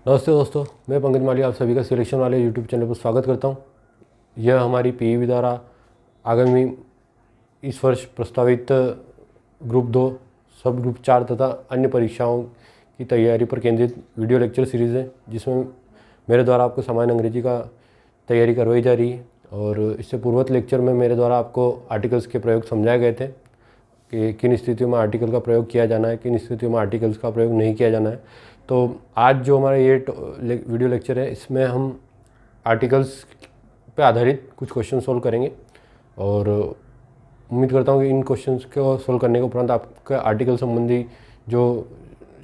नमस्ते दोस्तों, मैं पंकज माली आप सभी का सिलेक्शन वाले यूट्यूब चैनल पर स्वागत करता हूं। यह हमारी पीईबी द्वारा आगामी इस वर्ष प्रस्तावित ग्रुप 2, सब ग्रुप 4 तथा अन्य परीक्षाओं की तैयारी पर केंद्रित वीडियो लेक्चर सीरीज़ है, जिसमें मेरे द्वारा आपको सामान्य अंग्रेजी का तैयारी करवाई जा रही है। और इससे पूर्वत लेक्चर में मेरे द्वारा आपको आर्टिकल्स के प्रयोग समझाए गए थे कि किन स्थितियों में आर्टिकल का प्रयोग किया जाना है, किन स्थितियों में आर्टिकल्स का प्रयोग नहीं किया जाना है। तो आज जो हमारा ये वीडियो लेक्चर है, इसमें हम आर्टिकल्स पे आधारित कुछ क्वेश्चन सोल्व करेंगे और उम्मीद करता हूँ कि इन क्वेश्चंस को सोल्व करने के उपरांत आपके आर्टिकल संबंधी जो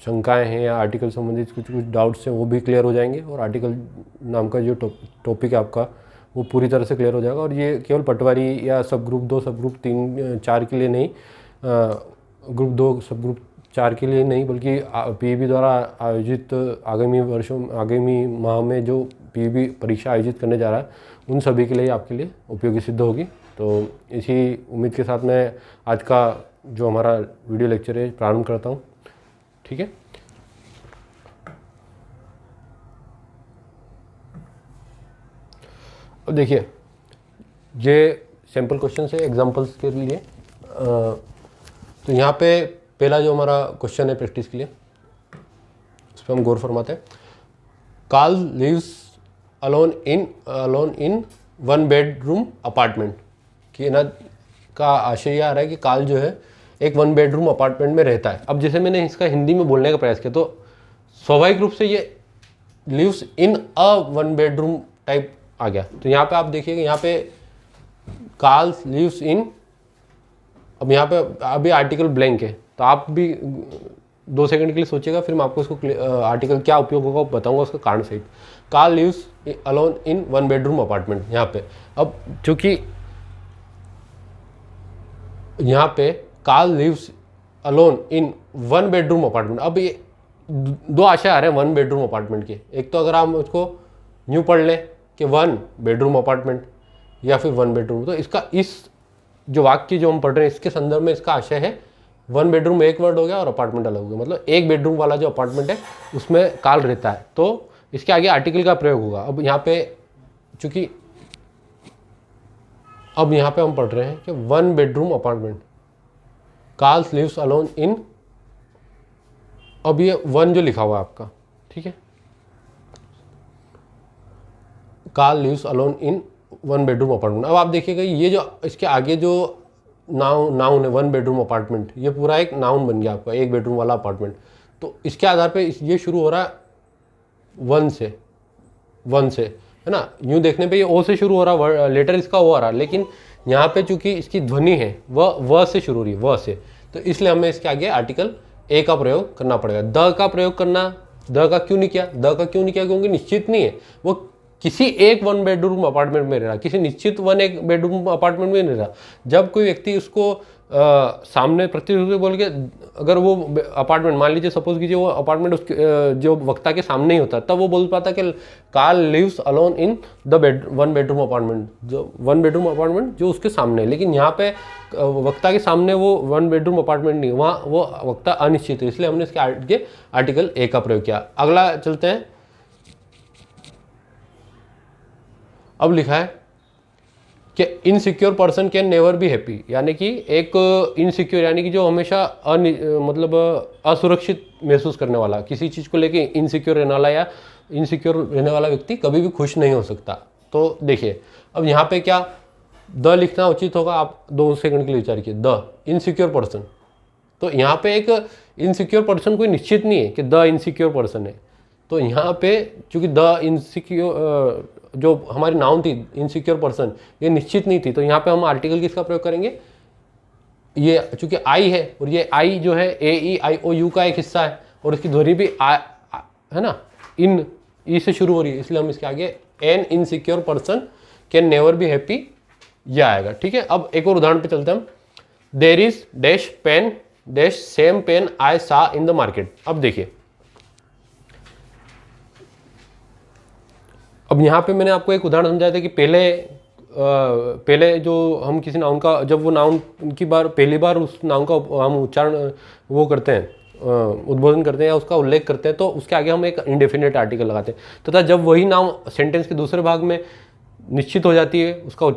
शंकाएं हैं या आर्टिकल संबंधित कुछ डाउट्स हैं वो भी क्लियर हो जाएंगे और आर्टिकल नाम का जो टॉपिक है आपका वो पूरी तरह से क्लियर हो जाएगा। और ये केवल पटवारी या सब ग्रुप 2, सब ग्रुप 3, 4 के लिए नहीं, ग्रुप 2, सब ग्रुप 4 के लिए नहीं, बल्कि पीईबी द्वारा आयोजित आगामी माह में जो पीईबी परीक्षा आयोजित करने जा रहा है उन सभी के लिए आपके लिए उपयोगी सिद्ध होगी। तो इसी उम्मीद के साथ मैं आज का जो हमारा वीडियो लेक्चर है प्रारंभ करता हूँ। ठीक है, अब देखिए ये सैम्पल क्वेश्चन है एग्जांपल्स के लिए। तो यहाँ पे पहला जो हमारा क्वेश्चन है प्रैक्टिस के लिए, उस पर हम गौर फरमाते हैं। Carl lives alone in one bedroom apartment कि ना का आशय यह आ रहा है कि कार्ल जो है एक वन बेडरूम अपार्टमेंट में रहता है। अब जैसे मैंने इसका हिंदी में बोलने का प्रयास किया तो स्वाभाविक रूप से ये lives in a one bedroom type आ गया। तो यहाँ पे आप देखिएगा, यहाँ पे कार्ल लिव्स इन, अब यहाँ पे अभी आर्टिकल ब्लैंक है, तो आप भी 2 सेकंड के लिए सोचिएगा, फिर मैं आपको उसको आर्टिकल क्या उपयोग होगा बताऊंगा, उसका कारण सहित। Carl lives alone in one bedroom apartment. यहाँ पे अब चूंकि यहाँ पे Carl lives alone in one bedroom apartment, अब ये 2 आशय आ रहे हैं वन बेडरूम अपार्टमेंट के। एक तो अगर हम उसको न्यू पढ़ लें कि वन बेडरूम अपार्टमेंट या फिर वन बेडरूम, तो इसका इस जो वाक्य जो हम पढ़ रहे हैं इसके संदर्भ में इसका आशय है वन बेडरूम एक वर्ड हो गया और अपार्टमेंट अलग हो गया, मतलब एक बेडरूम वाला जो अपार्टमेंट है उसमें कार्ल रहता है, तो इसके आगे आर्टिकल का प्रयोग होगा। अब यहाँ पे चूंकि अब यहाँ पे हम पढ़ रहे हैं कि one bedroom apartment, Carl lives alone in, अब ये वन जो लिखा हुआ है आपका, ठीक है, Carl lives alone in one bedroom apartment. अब आप देखिएगा ये जो इसके आगे जो नाउन है वन बेडरूम अपार्टमेंट, ये पूरा एक नाउन बन गया आपका, एक बेडरूम वाला अपार्टमेंट। तो इसके आधार पे ये शुरू हो रहा है वन से, है ना। यूँ देखने पे ये ओ से शुरू हो रहा, लेटर इसका ओ आ रहा, लेकिन यहाँ पे चूंकि इसकी ध्वनि है वह व से शुरू हो रही है, व से, तो इसलिए हमें इसके आगे आर्टिकल ए का प्रयोग करना पड़ेगा। द का प्रयोग करना, द का क्यों नहीं किया, क्योंकि निश्चित नहीं है, वो किसी एक वन बेडरूम अपार्टमेंट में रह रहा, किसी निश्चित एक बेडरूम अपार्टमेंट में नहीं रह रहा। जब कोई व्यक्ति उसको सामने प्रत्यक्ष रूप से बोल के, अगर वो अपार्टमेंट मान लीजिए, सपोज कीजिए वो अपार्टमेंट उसके जो वक्ता के सामने ही होता, तब वो बोल पाता कि Carl lives alone in the one bedroom apartment, जो वन बेडरूम अपार्टमेंट जो उसके सामने है। लेकिन यहाँ पे वक्ता के सामने वो वन बेडरूम अपार्टमेंट नहीं, वहाँ वो वक्ता अनिश्चित है, इसलिए हमने इसके आगे आर्टिकल ए का प्रयोग किया। अगला चलते हैं। अब लिखा है कि insecure person can never be happy, यानी कि एक इनसिक्योर यानी कि जो हमेशा मतलब असुरक्षित महसूस करने वाला, किसी चीज़ को लेके इनसिक्योर रहने वाला या इनसिक्योर रहने वाला व्यक्ति कभी भी खुश नहीं हो सकता। तो देखिए अब यहाँ पे क्या द लिखना उचित होगा, आप 2 सेकंड के लिए विचार कीजिए। द इनसिक्योर पर्सन, तो यहाँ पे एक इनसिक्योर पर्सन कोई निश्चित नहीं है कि द इनसिक्योर पर्सन है, तो यहाँ पे चूंकि द इनसिक्योर जो हमारी नाउन थी इनसिक्योर पर्सन, ये निश्चित नहीं थी, तो यहाँ पे हम आर्टिकल किसका प्रयोग करेंगे, ये चूंकि आई है और ये आई जो है AEIOU का एक हिस्सा है और इसकी ध्वनि भी है ना, इन ई से शुरू हो रही है, इसलिए हम इसके आगे N insecure person can never be happy यह आएगा। ठीक है, अब एक और उदाहरण पे चलते हैं हम। There is dash pen dash same pen I saw in the market. अब देखिए, अब यहाँ पे मैंने आपको एक उदाहरण समझाया था कि पहले जो हम किसी नाउन का, जब वो नाउन की बार पहली बार उस नाउन का हम उच्चारण वो करते हैं, उद्बोधन करते हैं या उसका उल्लेख करते हैं तो उसके आगे हम एक इंडेफिनिट आर्टिकल लगाते हैं तथा जब वही नाउन सेंटेंस के दूसरे भाग में निश्चित हो जाती है उसका,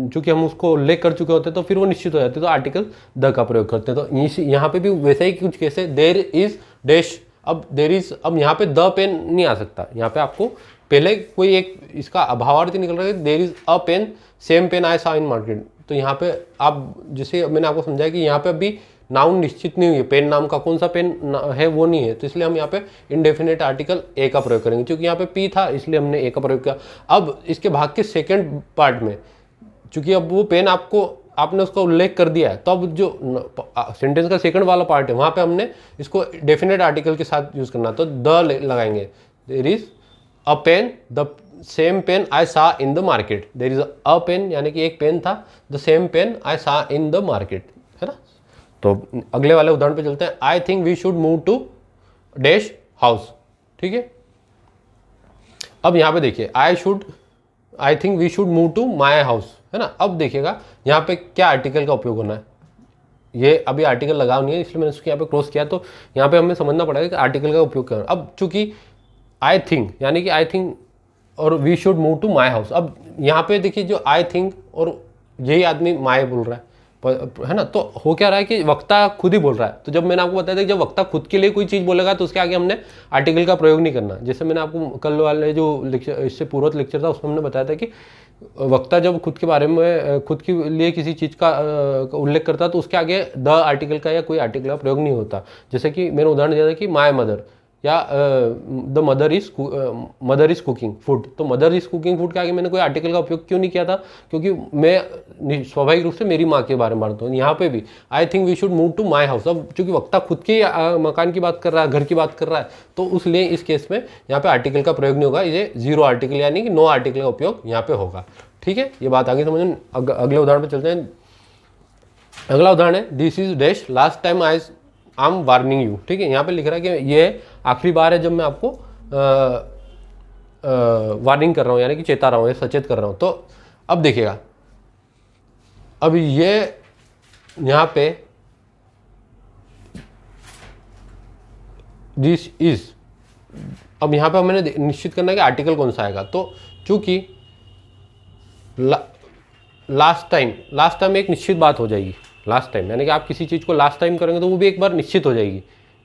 चूंकि हम उसको उल्लेख कर चुके होते हैं तो फिर वो निश्चित हो जाती है तो आर्टिकल द का प्रयोग करते हैं। तो यहाँ पे भी वैसा ही कुछ कैसे देर इज डैश, अब देर इज, अब यहाँ पे द पेन नहीं आ सकता, यहाँ पे आपको पहले कोई एक इसका अभावार्थी निकल रहा है, there is a pen same pen I saw in market. तो यहाँ पे आप जैसे मैंने आपको समझाया कि यहाँ पे अभी नाउन निश्चित नहीं हुई है, पेन नाम का कौन सा पेन है वो नहीं है, तो इसलिए हम यहाँ पे इनडेफिनेट आर्टिकल ए का प्रयोग करेंगे। क्योंकि यहाँ पे पी था इसलिए हमने ए का प्रयोग किया। अब इसके भाग के सेकंड पार्ट में चूंकि अब वो पेन आपने उसका उल्लेख कर दिया है, तो अब जो सेंटेंस का सेकंड वाला पार्ट है वहाँ पे हमने इसको डेफिनेट आर्टिकल के साथ यूज करना, तो द लगाएंगे। There is a pen the same pen I saw in the market, there is a pen यानी कि एक पेन था, the same pen I saw in the market, है ना। तो अगले वाले उदाहरण पे चलते हैं। I think we should move to dash house, ठीक है। अब यहाँ पे देखिए I think we should move to my house, है ना। अब देखिएगा यहाँ पे क्या आर्टिकल का उपयोग होना है, ये अभी आर्टिकल लगा नहीं है इसलिए मैंने उसको यहाँ पे क्रॉस किया, तो यहाँ पे हमें समझना पड़ेगा कि आर्टिकल का उपयोग क्या है। अब चूंकि आई थिंक यानी कि आई थिंक और we should move to my house, अब यहाँ पे देखिए जो आई थिंक और यही आदमी माई बोल रहा है ना, तो हो क्या रहा है कि वक्ता खुद ही बोल रहा है। तो जब मैंने आपको बताया था कि जब वक्ता खुद के लिए कोई चीज़ बोलेगा तो उसके आगे हमने आर्टिकल का प्रयोग नहीं करना। जैसे मैंने आपको कल वाले जो लेक्चर, इससे पूर्व लेक्चर था उसमें हमने बताया था कि वक्ता जब खुद के बारे में खुद के लिए किसी चीज़ का उल्लेख करता तो उसके आगे द आर्टिकल का या कोई आर्टिकल का प्रयोग नहीं होता। जैसे कि मैंने उदाहरण दिया था कि माई मदर या the mother is cooking food, तो मदर इज कुकिंग फूड के आगे मैंने कोई आर्टिकल का उपयोग क्यों नहीं किया था, क्योंकि मैं स्वाभाविक रूप से मेरी माँ के बारे में बात हूँ। यहाँ पे भी I think we should move to my house, अब चूंकि वक्ता खुद के मकान की बात कर रहा है, घर की बात कर रहा है, तो उसलिए इस केस में यहाँ पे आर्टिकल का प्रयोग नहीं होगा, ये जीरो आर्टिकल यानी कि नो आर्टिकल का उपयोग यहाँ पे होगा, ठीक है। ये बात आगे समझ। अगले उदाहरण पर चलते हैं। अगला उदाहरण है this is dash last time I am warning you, ठीक है। यहाँ पे लिख रहा है कि ये आखिरी बार है जब मैं आपको वार्निंग कर रहा हूँ यानी कि चेता रहा हूँ या सचेत कर रहा हूँ। तो अब देखिएगा, अब ये यहाँ पे दिस इज, अब यहाँ पे हमें निश्चित करना है कि आर्टिकल कौन सा आएगा। तो चूंकि लास्ट टाइम एक निश्चित बात हो जाएगी, लास्ट टाइम यानी कि आप किसी चीज़ को लास्ट टाइम करेंगे तो वो भी एक बार निश्चित हो जाएगी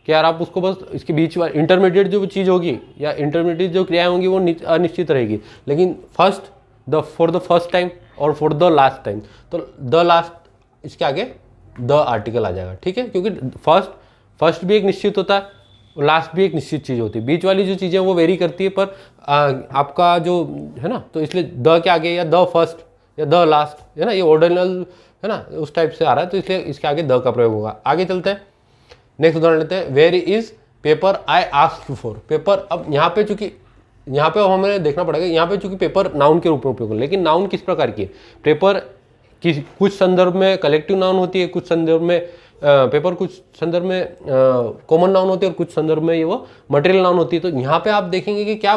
कि यार आप उसको बस इसके बीच में इंटरमीडिएट जो चीज़ होगी या इंटरमीडिएट जो क्रियाएं होंगी वो अनिश्चित रहेगी। लेकिन फॉर द फर्स्ट टाइम और फॉर द लास्ट टाइम, तो द लास्ट इसके आगे द आर्टिकल आ जाएगा, ठीक है। क्योंकि फर्स्ट भी एक निश्चित होता है, लास्ट भी एक निश्चित चीज़ होती है, बीच वाली जो चीज़ें वो वेरी करती है, पर आपका जो है ना, तो इसलिए द के आगे या द फर्स्ट या द लास्ट, है ना, ये ऑर्डिनल है ना, उस टाइप से आ रहा है, तो इसलिए इसके आगे द का प्रयोग होगा। आगे चलते हैं, नेक्स्ट उदाहरण लेते हैं। Where is paper I asked you for, paper, अब यहाँ पे चूंकि यहाँ पे हमें देखना पड़ेगा, यहाँ पे चूंकि पेपर नाउन के रूप में उपयोग है, लेकिन नाउन किस प्रकार की है, पेपर कुछ संदर्भ में कलेक्टिव नाउन होती है, कुछ संदर्भ में पेपर, कुछ संदर्भ में कॉमन नाउन होती है और कुछ संदर्भ में ये वो मटेरियल नाउन होती है। तो यहाँ पे आप देखेंगे कि क्या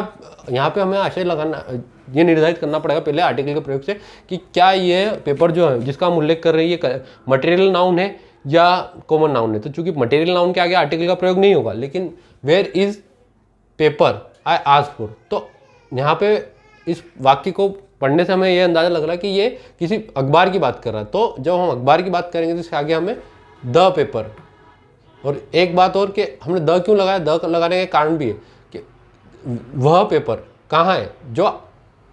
यहाँ पे हमें आशय लगाना, ये निर्धारित करना पड़ेगा पहले आर्टिकल के प्रयोग से कि क्या ये पेपर जो है जिसका हम उल्लेख कर रहे हैं ये मटेरियल नाउन है या कॉमन नाउन है। तो चूंकि मटेरियल नाउन के आगे आर्टिकल का प्रयोग नहीं होगा, लेकिन where is paper I asked for, तो यहाँ पे इस वाक्य को पढ़ने से हमें ये अंदाजा लग रहा है कि ये किसी अखबार की बात कर रहा है। तो जब हम अखबार की बात करेंगे तो इसके आगे हमें द पेपर, और एक बात और कि हमने द क्यों लगाया, द लगाने का कारण भी है कि वह पेपर कहाँ है जो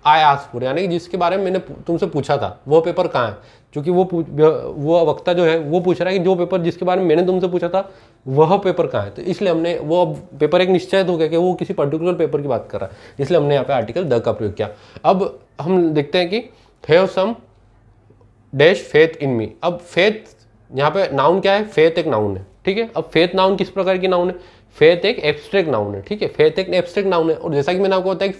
आई आस्क्ड फॉर, यानी कि जिसके बारे में मैंने तुमसे पूछा था वो पेपर कहाँ है। क्योंकि वो वक्ता जो है वो पूछ रहा है कि जो पेपर जिसके बारे में मैंने तुमसे पूछा था वह पेपर कहाँ है, तो इसलिए हमने वो पेपर एक निश्चय हो गया कि वो किसी पर्टिकुलर पेपर की बात कर रहा है, इसलिए हमने यहाँ पे आर्टिकल द का प्रयोग किया। अब हम देखते हैं कि have some dash faith in me. अब फेथ यहाँ पे नाउन क्या है, फेथ एक नाउन है, ठीक है। अब फेथ नाउन किस प्रकार की नाउन है, फेथ एक एब्स्ट्रैक्ट नाउन है, ठीक है, फेथ एक एब्स्ट्रैक्ट नाउन है। और जैसा कि मैंने आपको बताया कि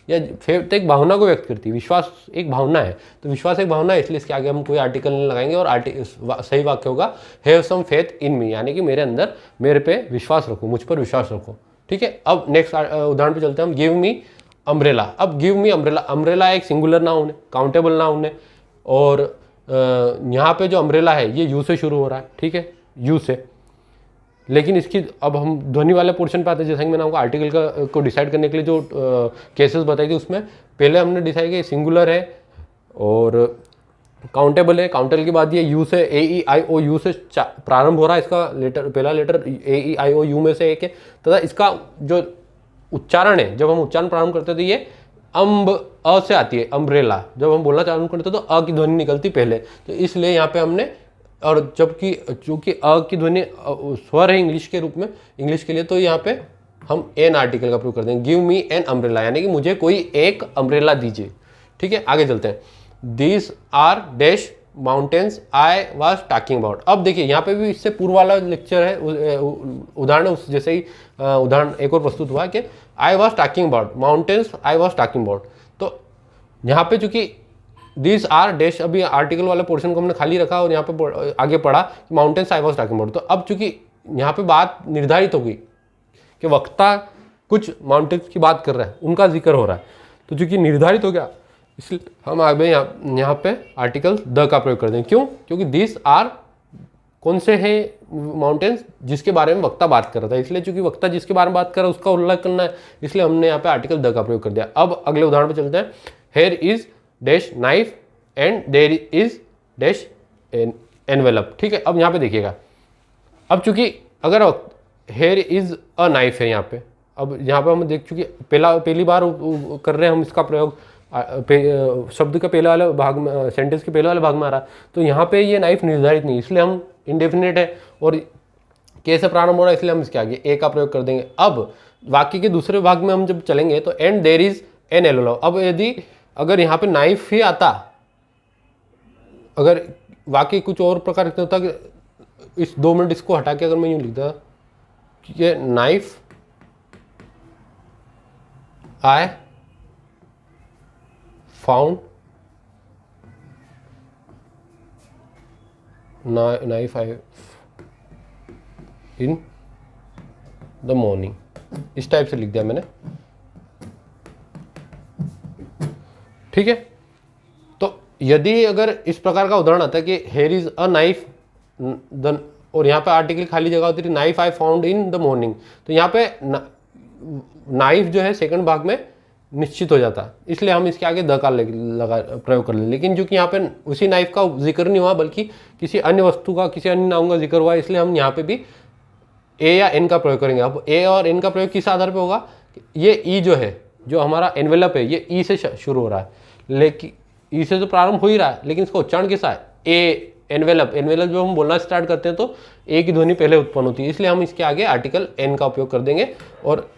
फेथ एक भावना को व्यक्त करती है, विश्वास एक भावना है, तो विश्वास एक भावना है, इसलिए इसके आगे हम कोई आर्टिकल नहीं लगाएंगे और सही वाक्य होगा हैव सम फेथ इन मी, यानी कि मेरे अंदर मेरे पे विश्वास रखो, मुझ पर विश्वास रखो, ठीक है। अब नेक्स्ट उदाहरण पे चलते हैं हम। Give me umbrella. अब गिव मी अम्ब्रेला, अम्ब्रेला एक सिंगुलर नाउन है, काउंटेबल नाउन है, और यहाँ पे जो अम्ब्रेला है ये यू से शुरू हो रहा है, ठीक है, यू से। लेकिन इसकी अब हम ध्वनि वाले पोर्शन पे आते हैं। जैसा कि मैंने आपको आर्टिकल को डिसाइड करने के लिए जो केसेस बताई थी, उसमें पहले हमने डिसाइड किया सिंगुलर है और काउंटेबल है। काउंटेबल के बाद ये यू से ए ई आई ओ यू से प्रारंभ हो रहा है, इसका लेटर पहला letter A E I O you में से एक है, तथा इसका जो उच्चारण है, जब हम उच्चारण प्रारंभ करते तो ये अम्ब अ से आती है, अम्ब्रेला। जब हम बोलना चालू करते तो अ की ध्वनि निकलती पहले, तो इसलिए यहाँ पे हमने, और जबकि चूंकि अ की ध्वनि स्वर है इंग्लिश के रूप में, इंग्लिश के लिए, तो यहाँ पे हम एन आर्टिकल का प्रयोग करते हैं। गिव मी एन अम्ब्रेला, यानी कि मुझे कोई एक अम्ब्रेला दीजिए। ठीक है, आगे चलते हैं। These are dash mountains I was talking about. अब देखिए यहाँ पे भी इससे पूर्व वाला लेक्चर है, उदाहरण जैसे ही उदाहरण एक और प्रस्तुत हुआ कि I was talking about mountains, I was talking about. तो यहाँ पे चूंकि दिस आर डैश, अभी आर्टिकल वाले पोर्शन को हमने खाली रखा और यहाँ पे आगे पढ़ा mountains I was talking about. तो अब चूंकि यहाँ पे बात निर्धारित होगी कि वक्ता कुछ माउंटेन्स की बात कर रहा है, उनका जिक्र हो रहा है, तो चूंकि निर्धारित हो गया, इसलिए हम आगे यहाँ पे आर्टिकल द का प्रयोग कर दें। क्यों? क्योंकि दिस आर कौन से हैं माउंटेन्स जिसके बारे में वक्ता बात कर रहा था, इसलिए चूंकि वक्ता जिसके बारे में बात कर रहा है उसका उल्लेख करना है, इसलिए हमने यहाँ पे आर्टिकल द का प्रयोग कर दिया। अब अगले उदाहरण पे चलते हैं। Here is dash knife and there is dash envelope. ठीक है, अब यहाँ पे देखिएगा, अब चूंकि अगर हेयर इज अ नाइफ है यहाँ पे, अब यहाँ पे हम देख चुके पहली बार कर रहे हैं हम इसका प्रयोग, शब्द का पहले वाले भाग में, सेंटेंस के पहले वाले भाग में आ रहा, तो यहाँ पे ये नाइफ निर्धारित नहीं, इसलिए हम इंडेफिनिट है और के से प्रारंभ हो रहा है, इसलिए हम इसके आगे ए का प्रयोग कर देंगे। अब वाक्य के दूसरे भाग में हम जब चलेंगे तो एंड देयर इज एन एलोलो। अब यदि अगर यहाँ पे नाइफ ही आता, अगर वाक्य कुछ और प्रकार का होता, इस 2 मिनट इसको हटा के अगर मैं यूँ लिखता कि knife I found knife I in the morning, इस टाइप से लिख दिया मैंने। ठीक है, तो यदि अगर इस प्रकार का उदाहरण आता है कि here is a knife the, और यहाँ पे आर्टिकल खाली जगह होती है knife I found in the morning, तो यहाँ पे नाइफ जो है सेकंड भाग में निश्चित हो जाता है, इसलिए हम इसके आगे द का लगा प्रयोग कर ले। लेकिन चूंकि यहाँ पे उसी नाइफ का जिक्र नहीं हुआ बल्कि किसी अन्य वस्तु का, किसी अन्य नाम का जिक्र हुआ, इसलिए हम यहाँ पे भी ए या एन का प्रयोग करेंगे। अब ए और एन का प्रयोग किस आधार पे होगा? ये ई जो है, जो हमारा एनवेलप है, ये ई से शुरू हो रहा है, लेकिन ई से तो प्रारंभ हो ही रहा है, लेकिन इसका उच्चारण कैसा है? ए एनवेलप। एनवेलप जब हम बोलना स्टार्ट करते हैं तो ए की ध्वनि पहले उत्पन्न होती है, इसलिए हम इसके आगे आर्टिकल एन का उपयोग कर देंगे, और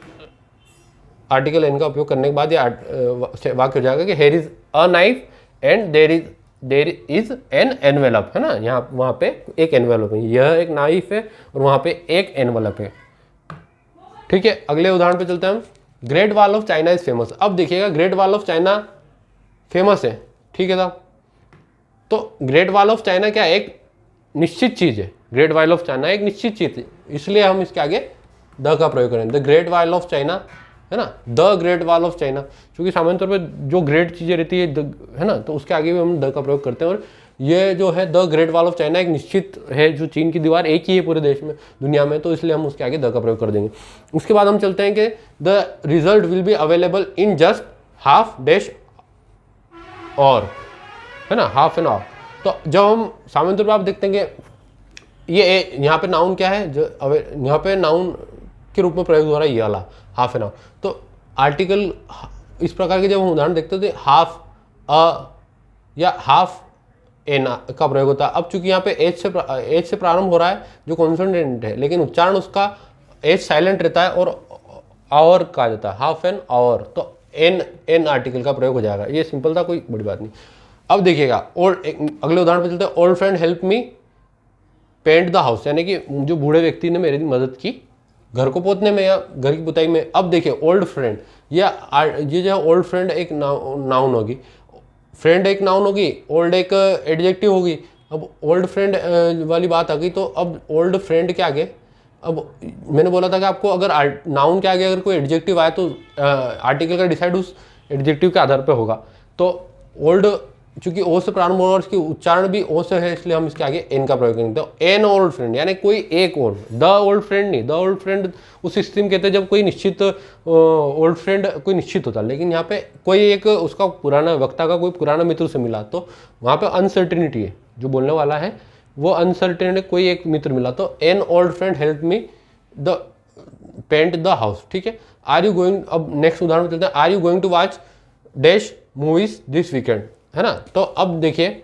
आर्टिकल एन का उपयोग करने के बाद ये वाक्य हो जाएगा कि here is a knife and there is an envelope, है ना। यहाँ वहाँ पे एक एनवेलप है, यह एक नाइफ है और वहाँ पे एक एनवेलप है। ठीक है, अगले उदाहरण पे चलते हैं हम। Great wall of China is famous. अब देखिएगा, great wall of China famous है, ठीक है साहब। तो ग्रेट वॉल ऑफ चाइना क्या, एक निश्चित चीज़ है। ग्रेट वॉल ऑफ चाइना एक निश्चित चीज़ है, इसलिए हम इसके आगे द का प्रयोग करें। The great wall of China, है ना, the great wall of China, क्योंकि सामान्य तौर पे जो ग्रेट चीज़ें रहती है ना, तो उसके आगे भी हम द का प्रयोग करते हैं। और ये जो है the great wall of China एक निश्चित है, जो चीन की दीवार एक ही है पूरे देश में, दुनिया में, तो इसलिए हम उसके आगे द का प्रयोग कर देंगे। उसके बाद हम चलते हैं कि the result will be available in just half dash और, है ना, हाफ एन आवर। तो जब हम सामान्य तौर पर आप देखते हैं कि ये यहाँ पे नाउन क्या है, जो यहाँ पे नाउन के रूप में प्रयोग हो रहा है ये वाला हाफ एन आवर। तो आर्टिकल इस प्रकार के जब हम उदाहरण देखते हैं तो हाफ अ या हाफ एन का प्रयोग होता है। अब चूंकि यहाँ पे एच से प्रारंभ हो रहा है जो कॉन्सोनेंट है, लेकिन उच्चारण उसका एच साइलेंट रहता है और आवर कहा जाता है, हाफ एन आवर, तो एन आर्टिकल का प्रयोग हो जाएगा। ये सिंपल था, कोई बड़ी बात नहीं। अब देखिएगा, अगले उदाहरण पे चलते हैं। Old friend help me paint the house, यानी कि जो बूढ़े व्यक्ति ने मेरी मदद की घर को पोतने में या घर की पुताई में। अब देखिए, ओल्ड फ्रेंड, ये जो ओल्ड फ्रेंड एक नाउन होगी, फ्रेंड एक नाउन होगी, ओल्ड एक एडजेक्टिव होगी। अब ओल्ड फ्रेंड वाली बात आ गई, तो अब ओल्ड फ्रेंड के आगे, अब मैंने बोला था कि आपको अगर नाउन के आगे अगर कोई एडजेक्टिव आए तो आर्टिकल का डिसाइड उस एडजेक्टिव के आधार पर होगा। तो ओल्ड चूंकि ओ से प्रारंभ होगा और इसकी उच्चारण भी ओ से है, इसलिए हम इसके आगे एन का प्रयोग करेंगे। तो एन ओल्ड फ्रेंड यानी कोई एक और, द ओल्ड फ्रेंड नहीं। द ओल्ड फ्रेंड उस स्थिति में कहते हैं जब कोई निश्चित ओल्ड फ्रेंड कोई निश्चित होता है, लेकिन यहाँ पे कोई एक उसका पुराना वक्ता का कोई पुराना मित्र से मिला, तो वहाँ पे अनसर्टेनिटी है, जो बोलने वाला है वो अनसर्टेन, कोई एक मित्र मिला। तो an old friend help me the paint the house. ठीक है, आर यू गोइंग, अब नेक्स्ट उदाहरण में चलते हैं। Are you going to watch dash movies this weekend, है ना। तो अब देखिए,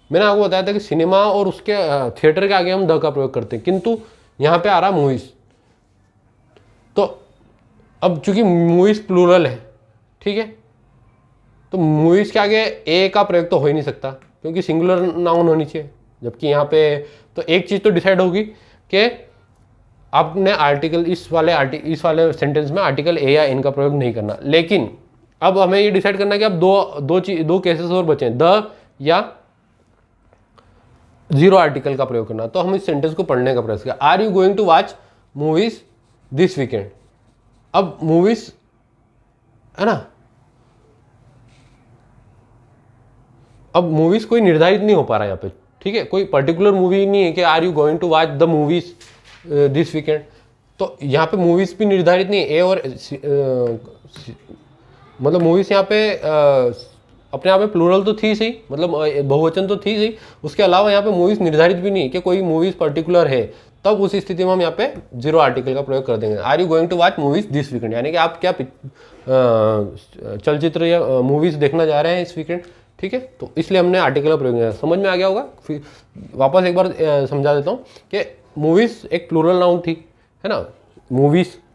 मैंने आपको बताया था कि सिनेमा और उसके थिएटर के आगे हम द का प्रयोग करते हैं, किंतु यहाँ पे आ रहा मूवीज। तो अब चूंकि मूवीज प्लूरल है, ठीक है, तो मूवीज के आगे ए का प्रयोग तो हो ही नहीं सकता, क्योंकि सिंगुलर नाउन होनी चाहिए। जबकि यहाँ पे तो एक चीज़ तो डिसाइड होगी कि आपने आर्टिकल इस वाले सेंटेंस में आर्टिकल ए या एन का प्रयोग नहीं करना। लेकिन अब हमें ये डिसाइड करना है कि अब दो केसेस और बचे हैं, द या जीरो आर्टिकल का प्रयोग करना। तो हम इस सेंटेंस को पढ़ने का प्रयास करें। Are you going to watch movies this weekend. अब मूवीज, है ना, अब मूवीज कोई निर्धारित नहीं हो पा रहा है यहाँ पे, ठीक है, कोई पर्टिकुलर मूवी नहीं है कि are you going to watch the movies this weekend. तो यहाँ पे मूवीज भी निर्धारित नहीं है, ए और मतलब मूवीज यहाँ पे अपने आप में प्लूरल तो थी सही, मतलब बहुवचन तो थी सही, उसके अलावा यहाँ पे मूवीज निर्धारित भी नहीं है कि कोई मूवीज पर्टिकुलर है। तब उस स्थिति में हम यहाँ पे जीरो आर्टिकल का प्रयोग कर देंगे। Are you going to watch movies this weekend, यानी कि आप क्या चलचित्र या मूवीज देखना जा रहे हैं इस वीकेंड, ठीक है। तो इसलिए हमने आर्टिकल का प्रयोग किया। समझ में आ गया होगा। फिर वापस एक बार समझा देता हूँ कि मूवीज एक प्लूरल नाउन थी, है ना।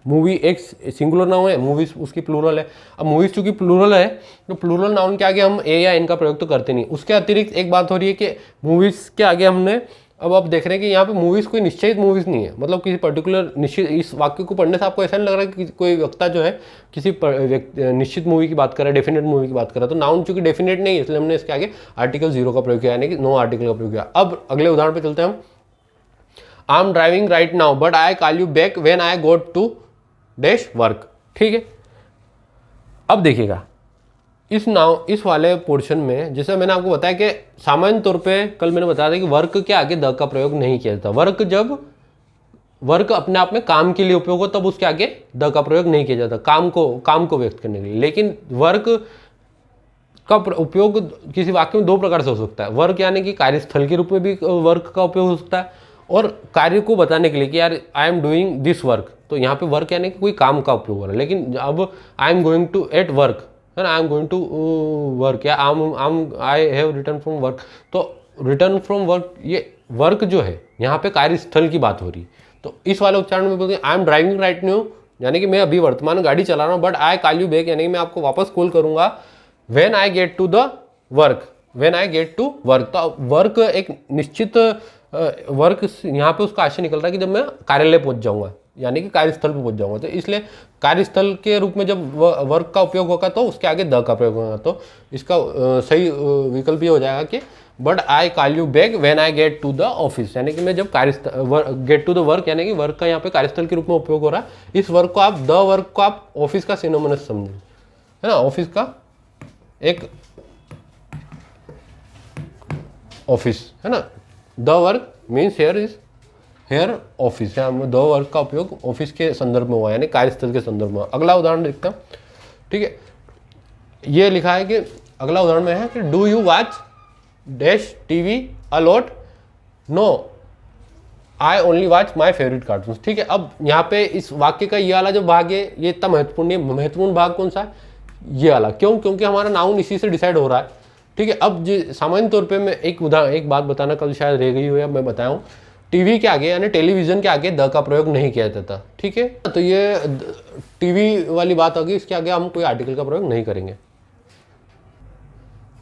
मूवी एक सिंगुलर नाउन है, मूवीज उसकी प्लूरल है। अब मूवीज चूंकि प्लूरल है, तो प्लूरल नाउन के आगे हम ए या एन का प्रयोग तो करते नहीं। उसके अतिरिक्त एक बात हो रही है कि मूवीज के आगे हमने, अब आप देख रहे हैं कि यहाँ पे मूवीज कोई निश्चित मूवीज नहीं है, मतलब किसी पर्टिकुलर निश्चित, इस वाक्य को पढ़ने से आपको ऐसा नहीं लग रहा है कि कोई वक्ता जो है किसी निश्चित मूवी की बात कर रहा है, डेफिनेट मूवी की बात कर रहा है। तो नाउन चूंकि डेफिनेट नहीं है, इसलिए हमने इसके आगे आर्टिकल जीरो का प्रयोग किया, यानी कि नो आर्टिकल का प्रयोग किया। अब अगले उदाहरण पे चलते हैं हम। I am driving right now but I call you back when I go to dash work, ठीक है। अब देखिएगा, इस वाले पोर्शन में, जैसे मैंने आपको बताया कि सामान्य तौर पे कल मैंने बताया था कि वर्क के आगे द का प्रयोग नहीं किया जाता। वर्क अपने आप में काम के लिए उपयोग हो, तब उसके आगे द का प्रयोग नहीं किया जाता, काम को व्यक्त करने के लिए। लेकिन वर्क का उपयोग किसी वाक्य में दो प्रकार से हो सकता है। वर्क यानी कि कार्यस्थल के रूप में भी वर्क का उपयोग हो सकता है, और कार्य को बताने के लिए कि यार I am doing this work, तो यहाँ पे वर्क यानी कि कोई काम का उपयोग हो रहा है। लेकिन अब I am going to at work, है ना, I am going to work, या I have return from work, तो रिटर्न फ्रॉम वर्क, ये वर्क जो है यहाँ पे कार्यस्थल की बात हो रही। तो इस वाले उच्चारण में बोलते हैं I am driving right now, यानी कि मैं अभी वर्तमान गाड़ी चला रहा हूँ, but I call you back, यानी कि मैं आपको वापस कॉल करूंगा when I get to the work, when I get to work. तो वर्क एक निश्चित वर्क यहाँ पे उसका आशय निकल रहा है कि जब मैं कार्यालय पहुंच जाऊंगा, यानी कि कार्यस्थल पे पहुंच जाऊंगा। तो इसलिए कार्यस्थल के रूप में जब वर्क का उपयोग होगा तो उसके आगे द का प्रयोग होगा। तो इसका सही विकल्प ये हो जाएगा कि but I call you back when I get to the office, यानी कि मैं जब कार्यस्थल गेट टू द वर्क, यानी कि वर्क का यहाँ पे कार्यस्थल के रूप में उपयोग हो रहा है। इस वर्क को आप, द वर्क को आप ऑफिस का सिनोनिमस समझें, है ना, ऑफिस का एक ऑफिस, है ना। The work means here office, the work का उपयोग ऑफिस के संदर्भ में हुआ, यानी कार्यस्थल के संदर्भ में। अगला उदाहरण देखते हैं, ठीक है। ये लिखा है कि अगला उदाहरण में है कि do you watch dash TV a lot, no I only watch my favourite cartoon, ठीक है। अब यहाँ पे इस वाक्य का ये वाला जो भाग है, ये इतना महत्वपूर्ण है। महत्वपूर्ण भाग कौन सा है? ये वाला। क्यों? क्योंकि हमारा नाउन इसी से डिसाइड हो रहा है, ठीक है। अब सामान्य तौर पे मैं एक बात बताना कल शायद रह गई हो या मैं बताया हूँ, टीवी के आगे यानी टेलीविजन के आगे द का प्रयोग नहीं किया जाता, ठीक है। तो ये टीवी वाली बात होगी, इसके आगे हम कोई आर्टिकल का प्रयोग नहीं करेंगे,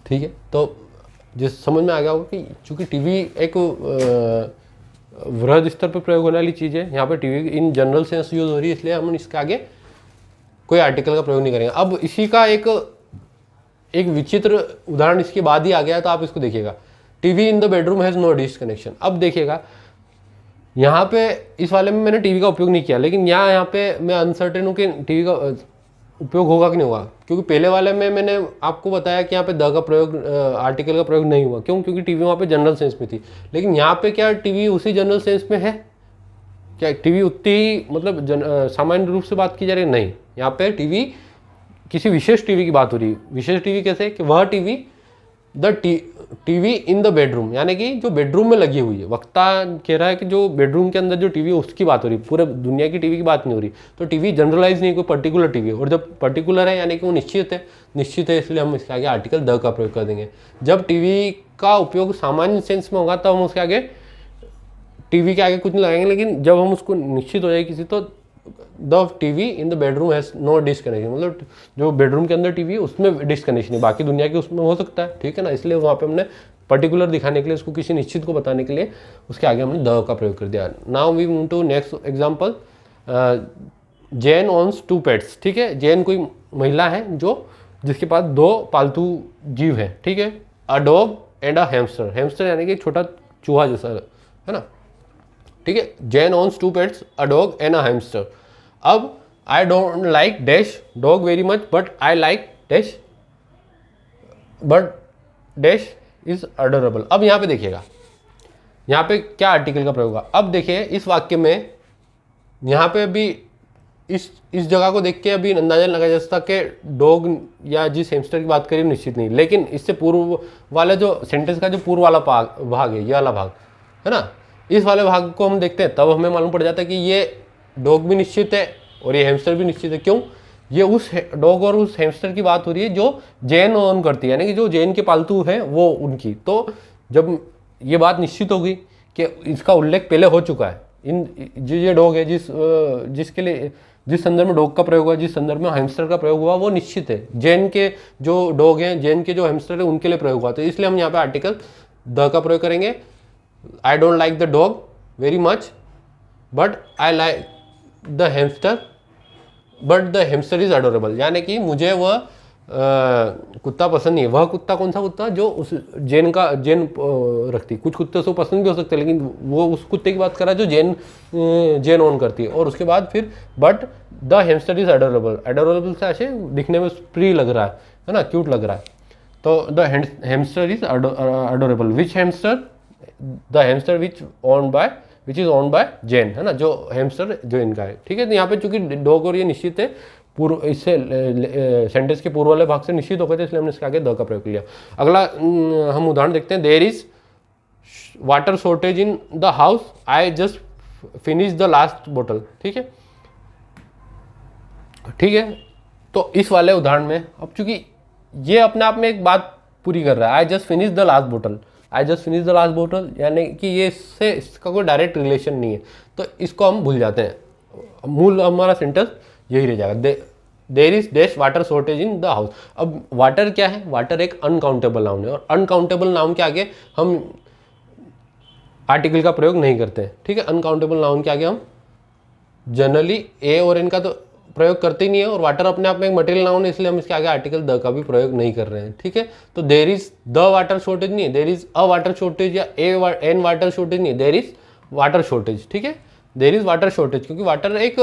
ठीक है। तो जिस समझ में आ गया होगा कि चूंकि टीवी एक वृहद स्तर पर प्रयोग होने वाली चीज़ है, यहाँ पे TV in general sense use हो रही है, इसलिए हम इसके आगे कोई आर्टिकल का प्रयोग नहीं करेंगे। अब इसी का एक विचित्र उदाहरण इसके बाद ही आ गया, तो आप इसको देखिएगा। TV in the bedroom has no dish connection. अब देखिएगा, यहाँ पे इस वाले में मैंने टीवी का उपयोग नहीं किया, लेकिन यहाँ पे मैं अनसर्टेन हूँ कि टीवी का उपयोग होगा कि नहीं होगा, क्योंकि पहले वाले में मैंने आपको बताया कि यहाँ पे द का प्रयोग, आर्टिकल का प्रयोग नहीं हुआ। क्यों? क्योंकि टीवी वहाँ पे जनरल सेंस में थी। लेकिन यहाँ पे क्या टीवी उसी जनरल सेंस में है? क्या टीवी उतनी ही मतलब सामान्य रूप से बात की जा रही है? नहीं, यहाँ पे टीवी किसी विशेष टीवी की बात हो रही है। विशेष टीवी कैसे? कि वह TV TV in the bedroom, यानी कि जो बेडरूम में लगी हुई है। वक्ता कह रहा है कि जो बेडरूम के अंदर जो टीवी है उसकी बात हो रही है, पूरे दुनिया की टीवी की बात नहीं हो रही। तो टीवी जनरलाइज नहीं, कोई पर्टिकुलर टीवी है। और जब पर्टिकुलर है यानी कि वो निश्चित है, इसलिए हम इसके आगे आर्टिकल द का प्रयोग कर देंगे। जब टीवी का उपयोग सामान्य सेंस में होगा तब हम उसके आगे टीवी के आगे कुछ नहीं लगाएंगे। लेकिन जब हम उसको निश्चित हो जाए किसी, तो the TV in the bedroom has no dish connection, मतलब जो बेडरूम के अंदर टीवी है उसमें डिश कनेक्शन है, बाकी दुनिया के उसमें हो सकता है। ठीक है ना, इसलिए वहाँ पे हमने पर्टिकुलर दिखाने के लिए, उसको किसी निश्चित को बताने के लिए उसके आगे हमने द का प्रयोग कर दिया। Now we move to next example. Jane owns 2 pets. ठीक है, जैन कोई महिला है जिसके पास 2 पालतू जीव है। ठीक है, a dog and a hamster. Hamster यानी कि छोटा चूहा जैसा है ना। ठीक है, Jane owns 2 pets, a dog and a hamster. अब I don't like dash dog very much but I like dash, but dash is adorable. अब यहाँ पे देखिएगा, यहाँ पे क्या आर्टिकल का प्रयोग होगा। अब देखिए इस वाक्य में यहाँ पे अभी इस जगह को देख के अभी अंदाजा लगाया जा सकता कि डॉग या जिस हैमस्टर की बात करें निश्चित नहीं। लेकिन इससे पूर्व वाला जो सेंटेंस का जो पूर्व वाला भाग है, ये वाला भाग है ना, इस वाले भाग को हम देखते हैं तब हमें मालूम पड़ जाता है कि ये डॉग भी निश्चित है और ये हैमस्टर भी निश्चित है। क्यों? ये उस डॉग और उस हैमस्टर की बात हो रही है जो जैन ओन करती है, यानी कि जो जैन के पालतू हैं वो उनकी। तो जब ये बात निश्चित होगी कि इसका उल्लेख पहले हो चुका है, इन जो ये डॉग है जिसके लिए जिस संदर्भ में डॉग का प्रयोग हुआ, जिस संदर्भ में हैमस्टर का प्रयोग हुआ, वो निश्चित है। जैन के जो डॉग हैं, जैन के जो हैमस्टर है उनके लिए प्रयोग हुआ। तो इसलिए हम यहाँ पे आर्टिकल द का प्रयोग करेंगे। आई don't like the dog very much but I like the hamster, but the hamster is adorable, यानी कि मुझे वह कुत्ता पसंद नहीं है। वह कुत्ता कौन सा कुत्ता? जो उस जैन रखती। कुछ कुत्ते उसको पसंद भी हो सकते हैं, लेकिन वो उस कुत्ते की बात कर रहा है जो जैन ओन करती है। और उसके बाद फिर but the hamster is adorable. Adorable से ऐसे दिखने में प्री लग रहा है ना, क्यूट लग रहा है। तो the hamster is adorable. Which hamster? The hamster which is owned by Jain, है ना, जो हैमस्टर जो इनका है। ठीक है, तो यहाँ पे चूंकि डॉग और ये निश्चित है, पूर्व इससे सेंटेंस के पूर्व वाले भाग से निश्चित हो गए थे, इसलिए हमने इसके आगे द का प्रयोग किया। अगला हम उदाहरण देखते हैं। There is water shortage in the house, I just finish the last बोतल। ठीक है, ठीक है, तो इस वाले उदाहरण में अब चूंकि ये अपने आप में एक बात पूरी कर रहा है, I just finish the last बोतल। I just finish the last बोतल यानी कि ये इसका कोई डायरेक्ट रिलेशन नहीं है, तो इसको हम भूल जाते हैं। मूल हमारा सेंटेंस यही रह जाएगा, there is dash water shortage in the house. अब वाटर क्या है? वाटर एक अनकाउंटेबल नाउन है, और अनकाउंटेबल नाउन के आगे हम आर्टिकल का प्रयोग नहीं करते हैं। ठीक है, अनकाउंटेबल नाउन के आगे हम जनरली ए और एन का तो प्रयोग करते ही नहीं है, और वाटर अपने आप में एक मटेरियल नाउन है, इसलिए हम इसके आगे आर्टिकल द का भी प्रयोग नहीं कर रहे हैं। ठीक है, तो there is the water shortage नहीं है, there is a water shortage या एन वाटर शॉर्टेज नहीं है, देयर इज वाटर शॉर्टेज। ठीक है, देयर इज वाटर शॉर्टेज, क्योंकि वाटर एक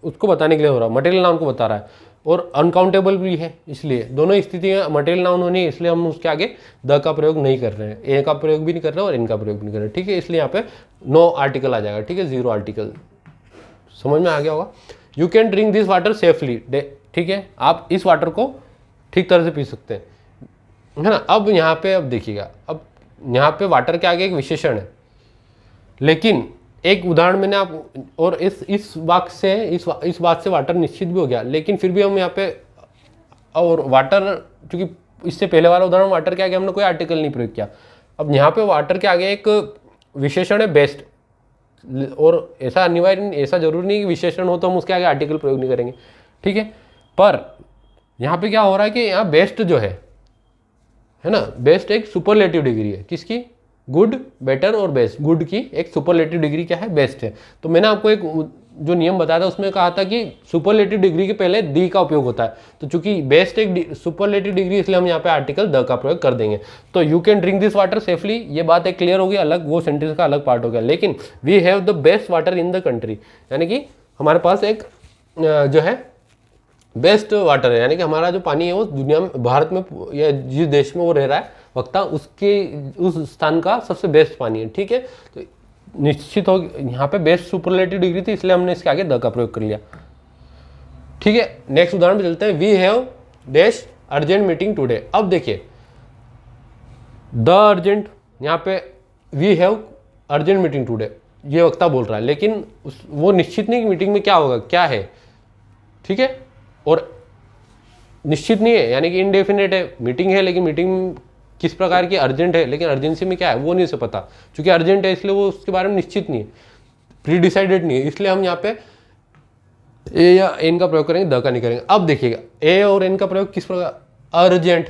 उसको बताने के लिए हो रहा है, मटेरियल नाउन को बता रहा है, और अनकाउंटेबल भी है, इसलिए दोनों स्थितियाँ मटेरियल नाउन होनी है, इसलिए हम उसके आगे द का प्रयोग नहीं कर रहे हैं, ए का प्रयोग भी नहीं कर रहे हैं और एन का प्रयोग भी नहीं कर रहे हैं। ठीक है, इसलिए यहाँ पे नो आर्टिकल आ जाएगा। ठीक है, 0 आर्टिकल। समझ में आ गया होगा। You can drink this water safely. ठीक है, आप इस वाटर को ठीक तरह से पी सकते हैं, है ना। अब यहाँ पे अब देखिएगा, अब यहाँ पे वाटर के आगे एक विशेषण है, लेकिन एक उदाहरण मैंने आप और इस वाक्य से इस बात से वाटर निश्चित भी हो गया, लेकिन फिर भी हम यहाँ पे और वाटर, क्योंकि इससे पहले वाला उदाहरण वाटर के आगे हमने कोई आर्टिकल नहीं प्रयोग किया। अब यहाँ पे वाटर के आगे एक विशेषण है बेस्ट, और ऐसा अनिवार्य, ऐसा जरूरी नहीं कि विशेषण हो तो हम उसके आगे आर्टिकल प्रयोग नहीं करेंगे। ठीक है, पर यहाँ पे क्या हो रहा है कि यहाँ बेस्ट जो है ना, बेस्ट एक सुपरलेटिव डिग्री है। किसकी? गुड, बेटर और बेस्ट। गुड की एक सुपरलेटिव डिग्री क्या है? बेस्ट है। तो मैंने आपको एक जो नियम बताया था उसमें कहा था कि सुपरलेटिव डिग्री के पहले दी का उपयोग होता है, तो चूंकि बेस्ट एक सुपरलेटिव डिग्री, इसलिए हम यहाँ पे आर्टिकल द का प्रयोग कर देंगे। तो you can drink this water safely, ये बात एक क्लियर होगी, अलग वो सेंटेंस का अलग पार्ट हो गया। लेकिन we have the best water in the country, यानी कि हमारे पास एक जो है बेस्ट वाटर है, यानी कि हमारा जो पानी है वो दुनिया में, भारत में या जिस देश में वो रह रहा है वक्ता, उसके उस स्थान का सबसे बेस्ट पानी है। ठीक है, तो निश्चित हो यहाँ पे बेस्ट सुपरलेटिव डिग्री थी, इसलिए हमने इसके आगे द का प्रयोग कर लिया। ठीक है, नेक्स्ट उदाहरण पे चलते हैं। We have dash urgent meeting today. अब देखिए द अर्जेंट, यहाँ पे we have urgent meeting today, ये वक्ता बोल रहा है, लेकिन वो निश्चित नहीं कि मीटिंग में क्या होगा, क्या है। ठीक है, और निश्चित नहीं है, यानी कि इनडेफिनेट है, मीटिंग है लेकिन मीटिंग किस प्रकार की, अर्जेंट है, लेकिन अर्जेंसी में क्या है वो नहीं उसे पता। चूंकि अर्जेंट है इसलिए वो उसके बारे में निश्चित नहीं है, प्री डिसाइडेड नहीं है, इसलिए हम यहाँ पे ए या एन का प्रयोग करेंगे, द का नहीं करेंगे। अब देखिएगा ए और एन का प्रयोग किस प्रकार, अर्जेंट,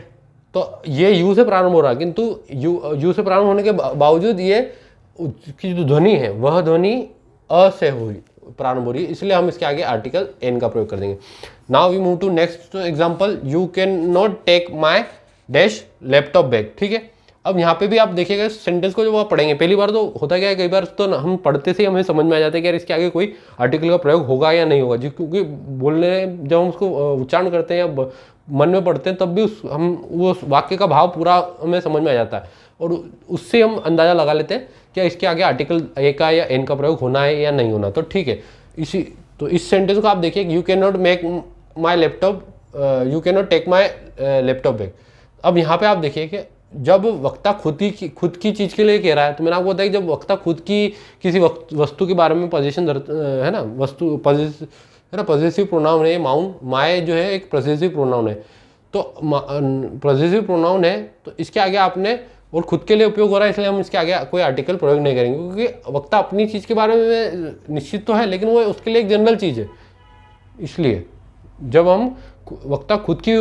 तो ये यू से प्रारंभ हो रहा है, किंतु यू से प्रारंभ होने के बावजूद ये की जो ध्वनि है वह ध्वनि अ से हुई प्रारंभ हो रही है, इसलिए हम इसके आगे आर्टिकल एन का प्रयोग कर देंगे। Now we move to next example. You can not take my dash laptop bag. ठीक है, अब यहाँ पे भी आप देखिएगा सेंटेंस को जो आप पढ़ेंगे, पहली बार तो होता क्या है, कई बार तो हम पढ़ते से हमें समझ में आ जाता है कि यार इसके आगे कोई आर्टिकल का प्रयोग होगा या नहीं होगा, क्योंकि बोलने जब हम उसको उच्चारण करते हैं या मन में पढ़ते हैं तब भी हम वो वाक्य का भाव पूरा हमें समझ में आ जाता है, और उससे हम अंदाज़ा लगा लेते हैं क्या इसके आगे आर्टिकल ए का या एन का प्रयोग होना है या नहीं होना। तो ठीक है, इस सेंटेंस को आप देखिए, you can not make my laptop, you can not take my laptop bag. अब यहाँ पे आप देखिए कि जब वक्ता खुद की चीज़ के लिए कह रहा है, तो मैंने आपको बताया कि जब वक्ता खुद की किसी वस्तु के बारे में पोजीशन है ना, वस्तु है ना, पॉजिटिव प्रोनाउन है, माउन माय जो है एक पॉजिटिव प्रोनाउन है, तो पॉजिटिव प्रोनाउन है, तो इसके आगे आपने और खुद के लिए उपयोग हो रहा है, इसलिए हम इसके आगे कोई आर्टिकल प्रयोग नहीं करेंगे, क्योंकि वक्ता अपनी चीज़ के बारे में निश्चित तो है लेकिन वो उसके लिए एक जनरल चीज़ है। इसलिए जब हम वक्ता खुद की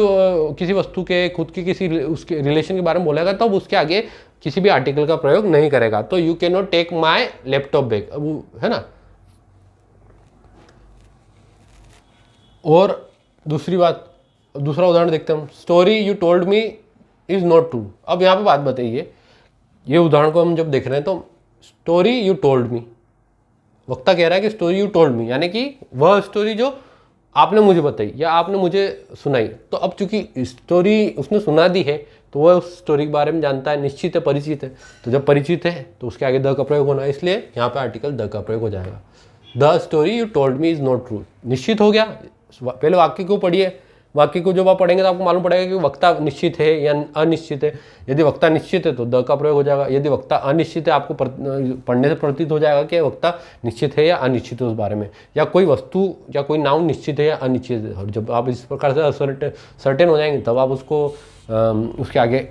किसी वस्तु के, खुद की किसी उसके रिलेशन के बारे में बोलेगा तब उसके आगे किसी भी आर्टिकल का प्रयोग नहीं करेगा। तो you can not take my laptop bag, अब है ना। और दूसरी बात, दूसरा उदाहरण देखते हैं हम। Story you told me is not true. अब यहाँ पे बात बताइए, ये उदाहरण को हम जब देख रहे हैं तो स्टोरी यू टोल्ड मी, वक्ता कह रहा है कि स्टोरी यू टोल्ड मी, यानी कि वह स्टोरी जो आपने मुझे बताई या आपने मुझे सुनाई। तो अब चूंकि स्टोरी उसने सुना दी है तो वह उस स्टोरी के बारे में जानता है, निश्चित है, परिचित है, तो जब परिचित है तो उसके आगे द का प्रयोग होना है, इसलिए यहाँ पे आर्टिकल द का प्रयोग हो जाएगा। The story you told me is not true, निश्चित हो गया। पहले वाक्य को पढ़िए, वाक्य को जब आप पढ़ेंगे तो आपको मालूम पड़ेगा कि वक्ता निश्चित है या अनिश्चित है। यदि वक्ता निश्चित है तो द का प्रयोग हो जाएगा, यदि वक्ता अनिश्चित है आपको पढ़ने से प्रतीत हो जाएगा कि वक्ता निश्चित है या अनिश्चित है उस बारे में, या कोई वस्तु या कोई नाउन निश्चित है या अनिश्चित है। और जब आप इस प्रकार से सर्टेन हो जाएंगे तब आप उसको उसके आगे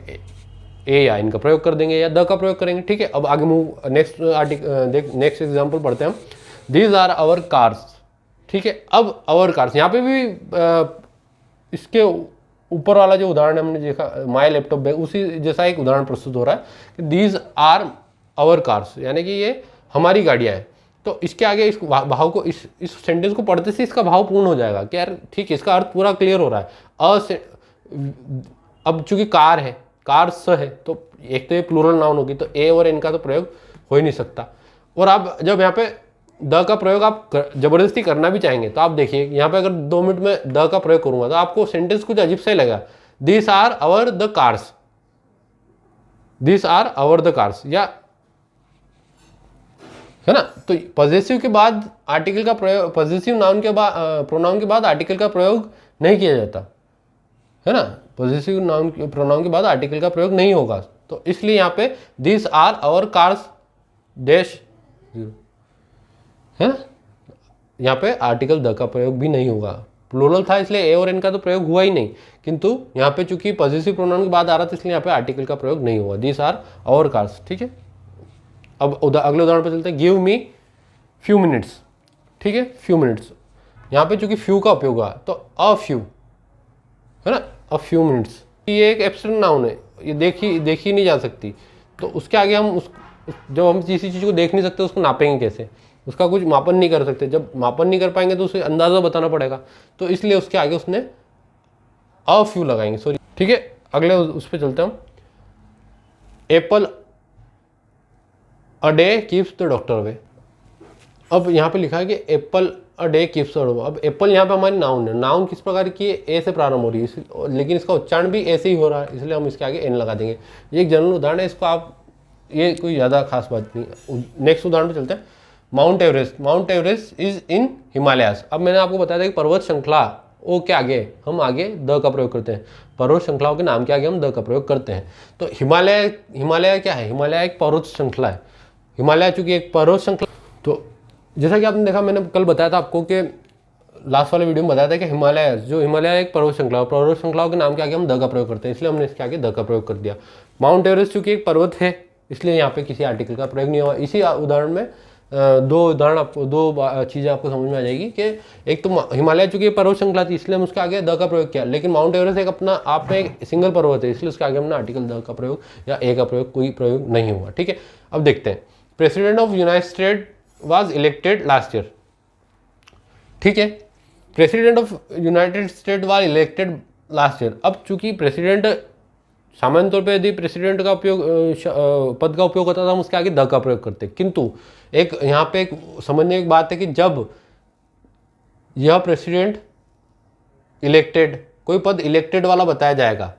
ए या इनका प्रयोग कर देंगे या द का प्रयोग करेंगे। ठीक है, अब आगे मूव नेक्स्ट एग्जाम्पल पढ़ते हैं हम। These are our cars. ठीक है, अब आवर कार्स, यहाँ पे भी इसके ऊपर वाला जो उदाहरण हमने देखा माय लैपटॉप बैग, उसी जैसा एक उदाहरण प्रस्तुत हो रहा है कि दीज आर आवर कार्स, यानी कि ये हमारी गाड़ियाँ हैं। तो इसके आगे इस भाव को, इस सेंटेंस को पढ़ते से इसका भाव पूर्ण हो जाएगा कि यार ठीक है, इसका अर्थ पूरा क्लियर हो रहा है। अब चूंकि कार है, कार्स है, तो एक तो ये प्लूरल नाउन होगी, तो ए और एन का तो प्रयोग हो ही नहीं सकता। और आप जब यहाँ पे द का प्रयोग आप जबरदस्ती करना भी चाहेंगे तो आप देखिए यहाँ पे अगर 2 मिनट में द का प्रयोग करूंगा तो आपको सेंटेंस कुछ अजीब सा ही लगेगा। This are our the cars, this are our the cars, या है ना। तो पॉजिटिव के बाद आर्टिकल का प्रयोग, पॉजिटिव नाउन के बाद प्रोनाउन के बाद आर्टिकल का प्रयोग नहीं किया जाता है ना। पॉजिटिव नाउन प्रोनाउन के बाद आर्टिकल का प्रयोग नहीं होगा, तो इसलिए यहाँ पे this are our cars dash है, यहाँ पे आर्टिकल द का प्रयोग भी नहीं होगा। प्लूरल था इसलिए ए और एन का तो प्रयोग हुआ ही नहीं, किंतु यहाँ पे चूंकि पॉजिटिव प्रोनाउन के बाद आ रहा था इसलिए यहाँ पे आर्टिकल का प्रयोग नहीं हुआ। This are our cars. ठीक है, अब अगले उदाहरण पे चलते हैं। Give me few minutes. ठीक है, फ्यू मिनट्स, यहाँ पे चूंकि फ्यू का उपयोग हुआ तो अ फ्यू है ना, अ फ्यू मिनट्स, ये एक एब्स्ट्रैक्ट नाउन है, ये देखी नहीं जा सकती, तो उसके आगे हम जब हम किसी चीज़ को देख नहीं सकते उसको नापेंगे कैसे, उसका कुछ मापन नहीं कर सकते। जब मापन नहीं कर पाएंगे तो उसे अंदाज़ा बताना पड़ेगा, तो इसलिए उसके आगे उसने अ फ्यू लगाएंगे, सॉरी। ठीक है, अगले उस पर चलते हैं हम। Apple a day keeps the doctor away. अब यहाँ पे लिखा है कि Apple a day keeps a. अब एप्पल यहाँ पे हमारी नाउन है, नाउन किस प्रकार की है, ए से प्रारंभ हो रही है, लेकिन इसका उच्चारण भी ऐसे ही हो रहा है, इसलिए हम इसके आगे एन लगा देंगे। ये एक जनरल उदाहरण है, इसको आप, ये कोई ज़्यादा खास बात नहीं। नेक्स्ट उदाहरण पे चलते हैं। Mount Everest, mount Everest is in Himalayas. अब मैंने आपको बताया था कि पर्वत श्रृंखला, ओ के आगे हम आगे द का प्रयोग करते हैं, पर्वत श्रृंखलाओं के नाम के आगे हम द का प्रयोग करते हैं। तो हिमालय, हिमालय क्या है, हिमालय एक पर्वत श्रृंखला है। हिमालय चूंकि एक पर्वत श्रृंखला, तो जैसा कि आपने देखा, मैंने कल बताया था आपको कि लास्ट वाले वीडियो में बताया था कि हिमालय, जो हिमालय एक पर्वत श्रृंखला, पर्वत श्रृंखलाओं के नाम के आगे हम द का प्रयोग करते हैं, इसलिए हमने इसके आगे द का प्रयोग कर दिया। माउंट एवरेस्ट चूंकि एक पर्वत है, इसलिए यहाँ पे किसी आर्टिकल का प्रयोग नहीं हुआ। इसी उदाहरण में दो उदाहरण आपको, दो चीज़ें आपको समझ में आ जाएगी कि एक तो हिमालय चूंकि पर्वत श्रृंखला थी, इसलिए हम उसके आगे द का प्रयोग किया, लेकिन माउंट एवरेस्ट एक अपना आप में एक सिंगल पर्वत है, इसलिए उसके आगे हमने आर्टिकल द का प्रयोग या ए का प्रयोग, कोई प्रयोग नहीं हुआ। ठीक है, अब देखते हैं। President of United state was elected last year. ठीक है, president of United state was elected last year. अब चूंकि प्रेसिडेंट, सामान्य तौर पे यदि प्रेसिडेंट का उपयोग, पद का उपयोग होता था, हम उसके आगे द का प्रयोग करते, किंतु एक यहाँ पे एक समझने की बात है कि जब यह प्रेसिडेंट इलेक्टेड, कोई पद इलेक्टेड वाला बताया जाएगा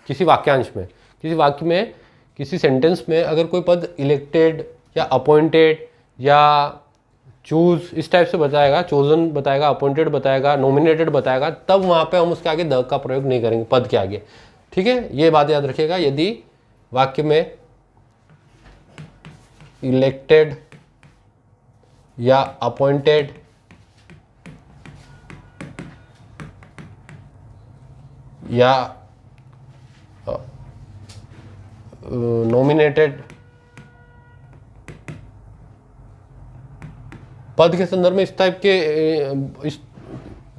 किसी वाक्यांश में, किसी वाक्य में, किसी सेंटेंस में अगर कोई पद इलेक्टेड या अपॉइंटेड या चूज इस टाइप से बताएगा, चोजन बताएगा, अपॉइंटेड बताएगा, नॉमिनेटेड बताएगा, तब वहाँ पे हम उसके आगे द का प्रयोग नहीं करेंगे पद के आगे। ठीक है, ये बात याद रखिएगा। यदि वाक्य में इलेक्टेड या अपॉइंटेड या नॉमिनेटेड पद के संदर्भ में इस टाइप के, इस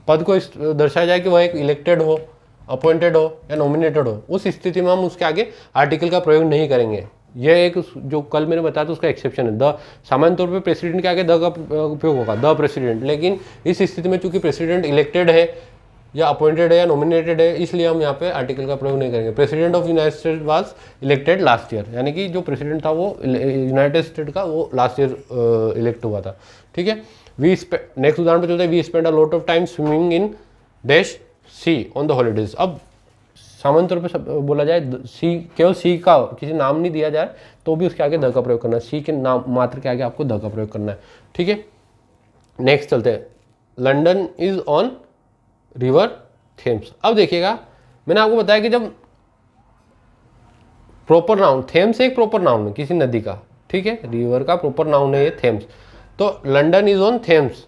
पद को इस दर्शाया जाए कि वह एक इलेक्टेड हो, अपॉइंटेड हो या नॉमिनेटेड हो, उस स्थिति में हम उसके आगे आर्टिकल का प्रयोग नहीं करेंगे। यह एक, जो कल मैंने बताया था उसका एक्सेप्शन है। द, सामान्य तौर पे प्रेसिडेंट के आगे द का उपयोग होगा, द प्रेसिडेंट, लेकिन इस स्थिति में चूंकि प्रेसिडेंट इलेक्टेड है या अपॉइंटेड है या नॉमिनेटेड है, इसलिए हम यहाँ पे आर्टिकल का प्रयोग नहीं करेंगे। President of United state was elected last year, यानी कि जो प्रेसिडेंट था वो यूनाइटेड स्टेट का, वो लास्ट ईयर इलेक्ट हुआ था। ठीक है, नेक्स्ट उदाहरण पे चलते हैं। We spend a lot of time swimming in dash sea on the holidays. अब सामान्य तौर पे बोला जाए सी, केवल सी का किसी नाम नहीं दिया जाए तो भी उसके आगे द का प्रयोग करना है, सी के नाम मात्र के आगे आपको द का प्रयोग करना है। ठीक है, नेक्स्ट चलते हैं। London is on river Thames. अब देखिएगा, मैंने आपको बताया कि जब प्रॉपर नाउन, थेम्स एक प्रॉपर नाउन है किसी नदी का, ठीक है, रिवर का प्रॉपर नाउन है ये थेम्स, तो लंडन इज ऑन थेम्स।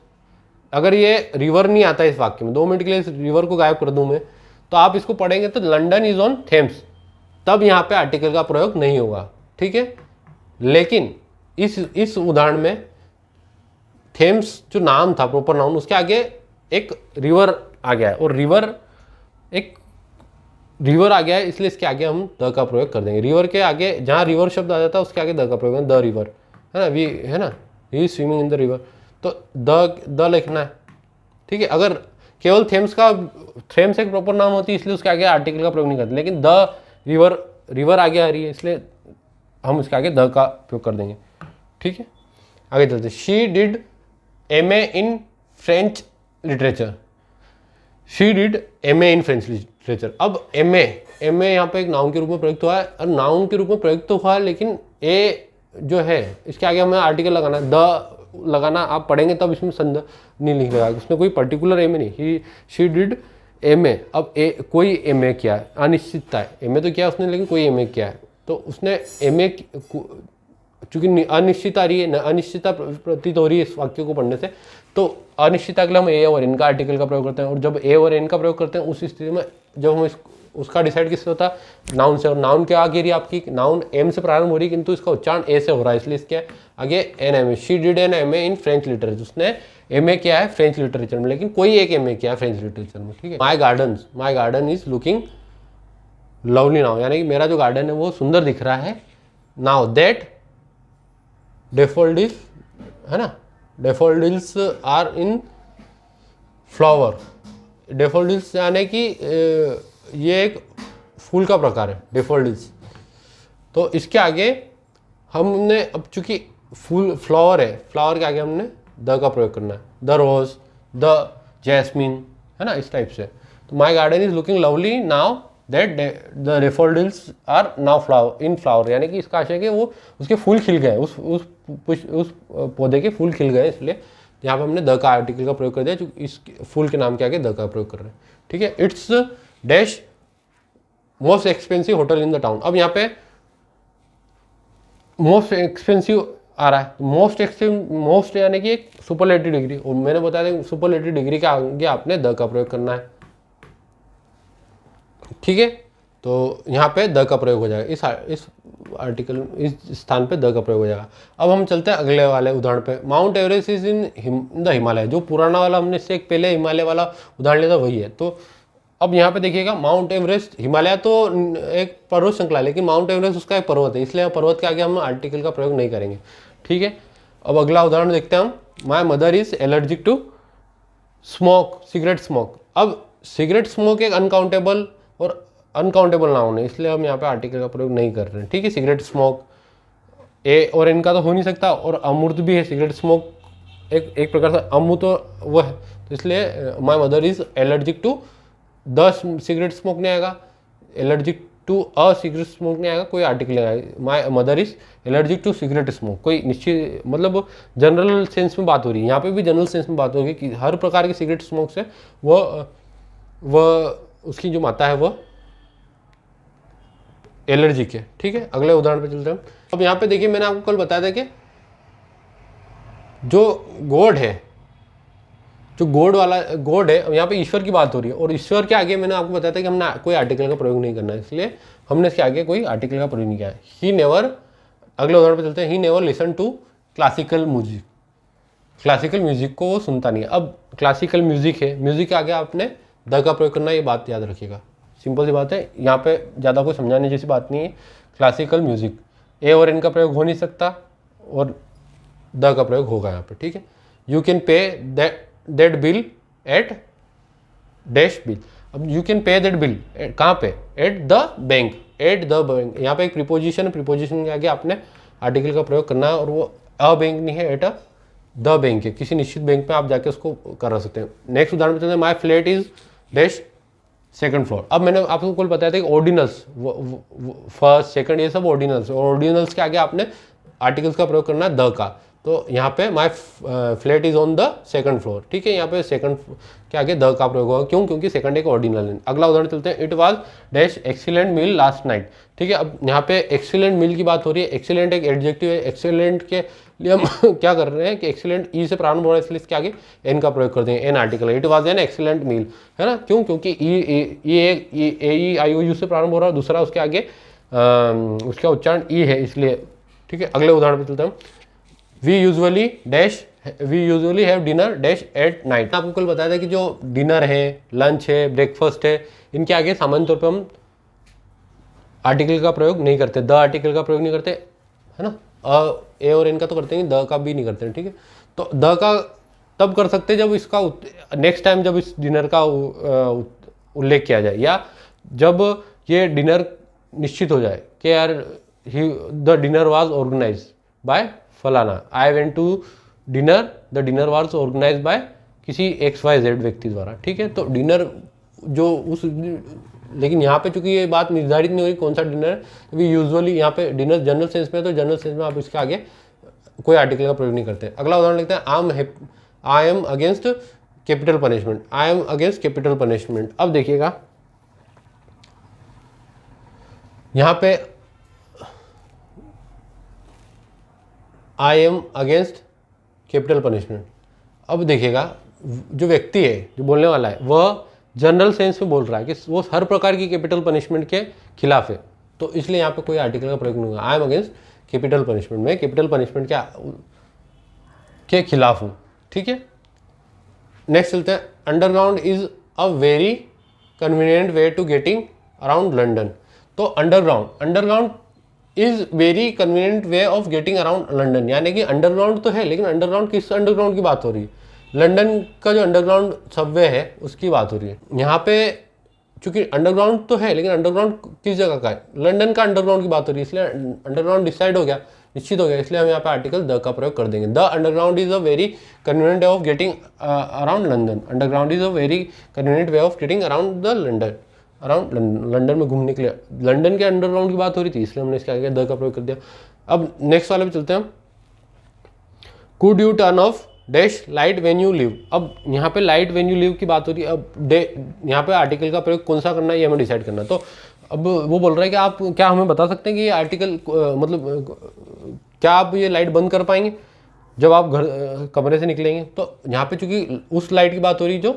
अगर ये रिवर नहीं आता इस वाक्य में, 2 मिनट के लिए इस रिवर को गायब कर दूं मैं, तो आप इसको पढ़ेंगे तो लंडन इज ऑन थेम्स, तब यहाँ पे आर्टिकल का प्रयोग नहीं होगा। ठीक है, लेकिन इस उदाहरण में थेम्स जो नाम था प्रॉपर नाउन, उसके आगे एक रिवर आ गया है, और एक रिवर आ गया है, इसलिए इसके आगे हम द का प्रयोग कर देंगे। रिवर के आगे जहाँ रिवर शब्द आ जाता है उसके आगे द का प्रयोग है, द रिवर, है ना, वी, है ना, ही स्विमिंग इन द रिवर, तो द लिखना है। ठीक है, अगर केवल थेम्स एक प्रॉपर नाम होती है इसलिए उसके आगे आर्टिकल का प्रयोग नहीं करते, लेकिन द रिवर आगे आ रही है इसलिए हम इसके आगे द का प्रयोग कर देंगे। ठीक है, आगे चलते। She did MA in French literature. She did MA in French literature. अब MA यहाँ पे एक नाउन के रूप में प्रयुक्त हुआ है, और नाउन के रूप में प्रयुक्त तो हुआ है, लेकिन ए जो है इसके आगे हमें आर्टिकल लगाना है, द लगाना, आप पढ़ेंगे तब इसमें संदर्भ नहीं लिखेगा, उसने कोई पर्टिकुलर MA नहीं, शी डिड MA। अब कोई MA किया है, अनिश्चितता है, MA तो किया उसने लेकिन कोई MA किया है, तो उसने MA, चूंकि अनिश्चित आ रही है, अनिश्चितता प्रतीत हो रही है इस वाक्य को पढ़ने से, तो अनिश्चितता के लिए हम ए और एन का आर्टिकल का प्रयोग करते हैं, और जब ए और एन का प्रयोग करते हैं उस स्थिति में जब हम उसका डिसाइड किससे होता है, नाउन से, और नाउन के आगे रही आपकी, नाउन एम से प्रारंभ हो रही किंतु इसका उच्चारण ए से हो रहा है, इसलिए इसके आगे an MA। She did an MA in French literature, उसने MA किया है फ्रेंच लिटरेचर में, लेकिन कोई एक MA किया है फ्रेंच लिटरेचर में। ठीक है, माई garden is looking lovely now, यानी कि मेरा जो गार्डन है वो सुंदर दिख रहा है। नाउ दैट डेफोडिल्स, है ना, daffodils are in flower. Daffodils यानी कि ये एक फूल का प्रकार है डेफोडिल्स, तो इसके आगे हमने, अब चूंकि फूल फ्लावर है, फ्लावर के आगे हमने द का प्रयोग करना है, द रोज, द जैस्मिन, है ना, इस टाइप से। तो my garden is looking lovely now that the daffodils are now flower in flower, यानी कि इसका आशय है कि वो उसके फूल खिल गए, उस पौधे के फूल खिल गए, इसलिए यहाँ पे हमने द का आर्टिकल का प्रयोग कर दिया, जो इस फूल के नाम के आगे द का प्रयोग कर रहे हैं, ठीक है। It's dash most expensive hotel in the town. अब यहाँ पे मोस्ट एक्सपेंसिव आ रहा है, मोस्ट यानी कि एक सुपरलेटिव डिग्री, और मैंने बताया था सुपरलेटिव डिग्री के आगे आपने द का प्रयोग करना है, ठीक है। तो यहाँ पे द का प्रयोग हो जाएगा, इस आर्टिकल इस स्थान पे द का प्रयोग हो जाएगा। अब हम चलते हैं अगले वाले उदाहरण पे। Mount Everest is in the Himalaya, जो पुराना वाला हमने इससे एक पहले हिमालय वाला उदाहरण लिया था वही है। तो अब यहाँ पे देखिएगा, माउंट एवरेस्ट, हिमालय तो एक पर्वत श्रृंखला है, लेकिन माउंट एवरेस्ट उसका एक पर्वत है, इसलिए पर्वत के आगे हम आर्टिकल का प्रयोग नहीं करेंगे, ठीक है। अब अगला उदाहरण देखते हैं हम। My mother is allergic to smoke, cigarette smoke. अब सिगरेट स्मोक एक अनकाउंटेबल नाउन है, इसलिए हम यहाँ पे आर्टिकल का प्रयोग नहीं कर रहे हैं, ठीक है। सिगरेट स्मोक ए और इनका तो हो नहीं सकता, और अमूर्त भी है, सिगरेट स्मोक एक प्रकार से अमूर्त तो वो है, तो इसलिए my mother is allergic to the cigarette smoke नहीं आएगा, allergic to a cigarette smoke नहीं आएगा, कोई आर्टिकल नहीं आएगा। My mother is allergic to cigarette smoke, कोई निश्चित मतलब जनरल सेंस में बात हो रही है, यहाँ पे भी जनरल सेंस में बात होगी कि हर प्रकार के सिगरेट स्मोक से वह उसकी जो मात्रा है वह एलर्जिक है, ठीक है। अगले उदाहरण पे चलते हैं। अब यहाँ पे देखिए, मैंने आपको कल बताया था कि जो गॉड है, जो गॉड है, यहाँ पे ईश्वर की बात हो रही है, और ईश्वर के आगे मैंने आपको बताया था कि हमने कोई आर्टिकल का प्रयोग नहीं करना है, इसलिए हमने इसके आगे कोई आर्टिकल का प्रयोग नहीं किया है। ही नेवर, अगले उदाहरण पे चलते हैं। He never listen to classical music, classical music को वो सुनता नहीं है। अब क्लासिकल म्यूजिक है, म्यूजिक के आगे आपने द का प्रयोग करना, ये बात याद रखिएगा, सिंपल सी बात है, यहाँ पे ज़्यादा कोई समझाने जैसी बात नहीं है। क्लासिकल म्यूजिक, ए और एन का प्रयोग हो नहीं सकता, और द का प्रयोग होगा यहाँ पे, ठीक है। You can pay that bill at dash bill. अब you can pay that bill कहाँ पे, at the bank, at the bank, यहाँ पे एक प्रीपोजिशन है, प्रीपोजिशन के आगे आपने आर्टिकल का प्रयोग करना है, और वो अ बैंक नहीं है, एट द बैंक है, किसी निश्चित बैंक में आप जाके उसको कर सकते हैं। नेक्स्ट उदाहरण चलते हैं। माई flat is dash second floor. अब मैंने आपको कल बताया था कि ऑर्डिनल्स, फर्स्ट सेकंड ये सब ऑर्डिनल्स, और ऑर्डिनल्स के आगे आपने आर्टिकल्स का प्रयोग करना है द का। तो यहाँ पे माई flat is on the second floor, ठीक है, यहाँ पे सेकंड के आगे द का प्रयोग होगा, क्यों, क्योंकि सेकंड एक ऑर्डिनल है। अगला उदाहरण चलते हैं। It was dash excellent meal last night, ठीक है। अब यहाँ पे एक्सीलेंट मील की बात हो रही है, एक्सीलेंट एक एडजेक्टिव है, एक्सीलेंट के लिए हम क्या कर रहे हैं कि एक्सीलेंट ई से प्रारंभ हो रहा है, इसलिए इसके आगे एन का प्रयोग कर देंगे, एन आर्टिकल है। इट वाज एन एक्सीलेंट मील, है ना, क्यों, क्योंकि ई आई ओ यू से प्रारंभ हो रहा है, दूसरा उसके आगे उसका उच्चारण ई है, इसलिए, ठीक है। अगले उदाहरण पर चलते हैं। We usually have dinner dash at night. आपको कल बताया था कि जो डिनर है, लंच है, ब्रेकफास्ट है, इनके आगे सामान्य तौर पे हम आर्टिकल का प्रयोग नहीं करते, द आर्टिकल का प्रयोग नहीं करते, है ना। ए और एन का तो करते हैं, द का भी नहीं करते हैं, ठीक है। तो द का तब कर सकते हैं जब इसका नेक्स्ट टाइम जब इस डिनर का उल्लेख किया जाए, या जब ये डिनर निश्चित हो जाए कि यार the dinner was organise by फलाना, I went to dinner, the dinner was organise by किसी XYZ व्यक्ति द्वारा, ठीक है। तो डिनर जो उस, लेकिन यहाँ पे चूंकि ये बात निर्धारित नहीं हुई कौन सा डिनर है, तो भी यूजुअली यहाँ पे डिनर जनरल सेंस में, तो जनरल सेंस में आप इसके आगे कोई आर्टिकल का प्रयोग नहीं करते। अगला उदाहरण लिखते हैं। I am against capital punishment, I am against capital punishment. अब देखिएगा यहाँ पे आई एम अगेंस्ट कैपिटल पनिशमेंट। अब देखिएगा जो व्यक्ति है, जो बोलने वाला है, वह जनरल सेंस में बोल रहा है कि वो हर प्रकार की कैपिटल पनिशमेंट के खिलाफ है, तो इसलिए यहाँ पे कोई आर्टिकल का प्रयोग नहीं होगा। I am against capital punishment, में कैपिटल पनिशमेंट के खिलाफ हूँ, ठीक है। नेक्स्ट चलते हैं। Underground is a very convenient way to getting around London. तो underground is very convenient way of getting around London, यानी कि अंडरग्राउंड तो है, लेकिन अंडरग्राउंड किस अंडरग्राउंड की बात हो रही है, लंदन का जो अंडरग्राउंड सबवे है उसकी बात हो रही है। यहाँ पे चूंकि अंडरग्राउंड तो है, लेकिन अंडरग्राउंड किस जगह का है, लंदन का अंडरग्राउंड की बात हो रही है, इसलिए अंडरग्राउंड डिसाइड हो गया निश्चित हो गया, इसलिए हम यहाँ पे आर्टिकल द का प्रयोग कर देंगे। The underground is a very convenient way of getting around London. Underground is a very convenient way of getting around the London, around London में घूमने के लिए। लंदन के अंडरग्राउंड की बात हो रही थी, इसलिए हमने इसके आगे द का प्रयोग कर दिया। अब नेक्स्ट वाले पे चलते हैं। Could U turn off dash light when you leave. अब यहाँ पे लाइट व्हेन यू लीव की बात हो रही है। अब यहाँ पे आर्टिकल का प्रयोग कौन सा करना है ये हमें डिसाइड करना है। तो अब वो बोल रहा है कि आप क्या हमें बता सकते हैं कि ये आर्टिकल मतलब क्या आप ये लाइट बंद कर पाएंगे जब आप कमरे से निकलेंगे। तो यहाँ पे चूंकि उस लाइट की बात हो रही है जो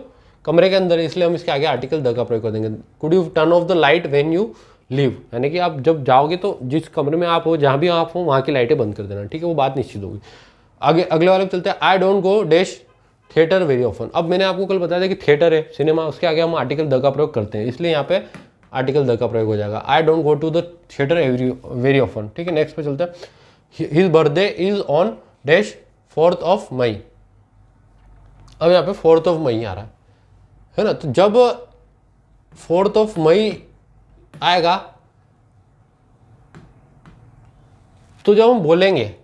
कमरे के अंदर है, इसलिए हम इसके आगे आर्टिकल द का प्रयोग कर देंगे। Could U turn off the light when you leave, यानी कि आप जब जाओगे तो जिस कमरे में आप हो, जहाँ भी आप हो, वहाँ की लाइटें बंद कर देना। ठीक है, वो बात निश्चित होगी। आगे अगले वाले पे चलते हैं। आई don't go dash theatre very often. अब मैंने आपको कल बताया था कि थिएटर है सिनेमा, उसके आगे हम आर्टिकल द का प्रयोग करते हैं, इसलिए यहाँ पे आर्टिकल द का प्रयोग हो जाएगा। I don't go to the theatre very often. ठीक है, नेक्स्ट पे चलते हैं। His birthday is on dash 4th of May. अब यहाँ पे 4th of मई आ रहा है ना, तो जब 4th of मई आएगा तो जब हम बोलेंगे,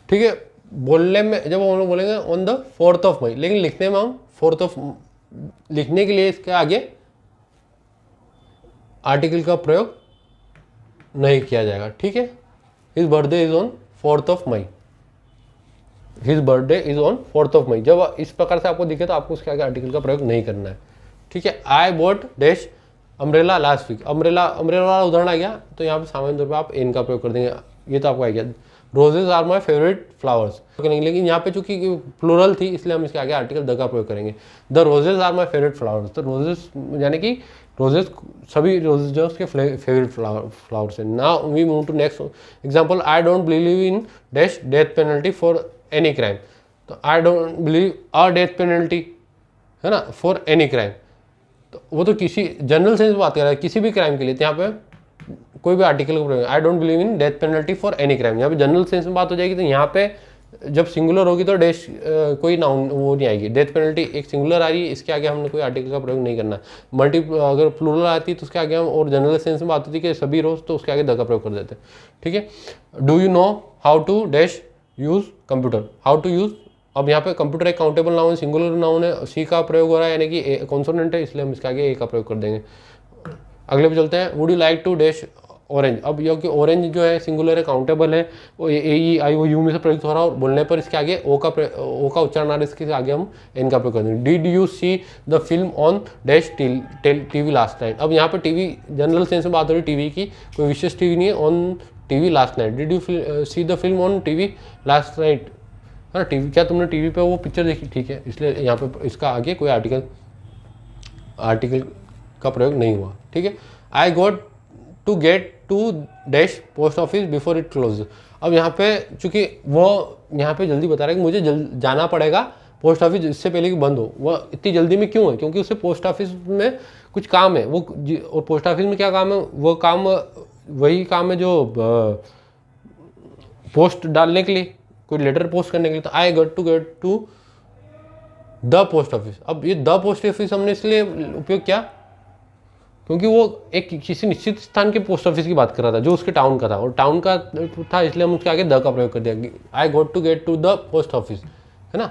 ठीक है, बोलने में जब हम लोग बोलेंगे ऑन द 4th of मई, लेकिन लिखने में हम 4th of लिखने के लिए इसके आगे आर्टिकल का प्रयोग नहीं किया जाएगा। ठीक है, his birthday is on 4th of May. His birthday is on 4th of May. जब इस प्रकार से आपको दिखे तो आपको उसके आगे आर्टिकल का प्रयोग नहीं करना है। ठीक है, I bought dash umbrella last week. Umbrella वाला उदाहरण आ गया, तो यहाँ पे सामान्य तौर पर आप इन का प्रयोग कर देंगे, ये तो आपको आ गया। Roses are my favourite flowers करेंगे, लेकिन यहाँ पे चूंकि प्लूरल थी इसलिए हम इसके आगे आर्टिकल द का प्रयोग करेंगे। The roses are my favourite flowers. तो रोजेज यानी कि रोजेज सभी रोजेज के फेवरेट फ्लावर्स है। Now we move to next example. I don't believe in dash death penalty for any crime. तो I don't believe a death penalty है ना for any crime, तो वो तो किसी जनरल सेंस में बात कर रहा है, किसी भी क्राइम के लिए। तो यहाँ पे कोई भी आर्टिकल का प्रयोग, आई don't believe in death penalty for any crime, यहाँ पे जनरल सेंस में बात हो जाएगी। तो यहाँ पे जब सिंगुलर होगी तो डैश कोई नाउन वो नहीं आएगी। डेथ पेनल्टी एक सिंगुलर आ रही है, इसके आगे हमने कोई आर्टिकल का प्रयोग नहीं करना। अगर प्लूरल आती है तो उसके आगे हम, और जनरल सेंस में बात होती है कि सभी रोज, तो उसके आगे द का प्रयोग कर देते हैं। ठीक है, do you know how to dash use computer. How to use, अब यहाँ पे कंप्यूटर एक काउंटेबल नाउन है, सिंगुलर नाउन है, सी का प्रयोग हो रहा है यानी कि कॉन्सोनेंट है, इसलिए हम इसके आगे ए का प्रयोग कर देंगे। अगले पे चलते हैं। Would you like to dash orange. अब यह कि ऑरेंज जो है सिंगुलर है, काउंटेबल है, वो ए-ई-आई-ओ-यू में से प्रयुक्त हो रहा है, और बोलने पर इसके आगे ओ का उच्चारण आ रहा है, इसके आगे हम एन का प्रयोग कर देंगे। Did you see the film on dash TV last night. अब यहाँ पर टीवी जनरल सेंस में बात हो रही है टीवी की, कोई विशेष टीवी नहीं है। On TV last night. Did you see the film on TV last night, है ना, टीवी, क्या तुमने टीवी पे वो पिक्चर देखी। ठीक है, इसलिए यहाँ पे इसका आगे कोई आर्टिकल का प्रयोग नहीं हुआ। ठीक है, I got to get to dash post office before it close. अब यहाँ पे चूंकि वो यहाँ पे जल्दी बता रहा है कि मुझे जाना पड़ेगा पोस्ट ऑफिस इससे पहले कि बंद हो। वह इतनी जल्दी में क्यों है, क्योंकि उसे पोस्ट ऑफिस में कुछ काम है वो, और पोस्ट ऑफिस में क्या काम है, वो काम वही काम है जो पोस्ट डालने के लिए, कोई लेटर पोस्ट करने के लिए। तो I get to the post office. अब ये द पोस्ट ऑफिस हमने इसलिए उपयोग किया क्योंकि वो एक किसी निश्चित स्थान के पोस्ट ऑफिस की बात कर रहा था जो उसके टाउन का था, और टाउन का था, इसलिए हम उसके आगे द का प्रयोग कर दिया। I got to get to the post office, है ना,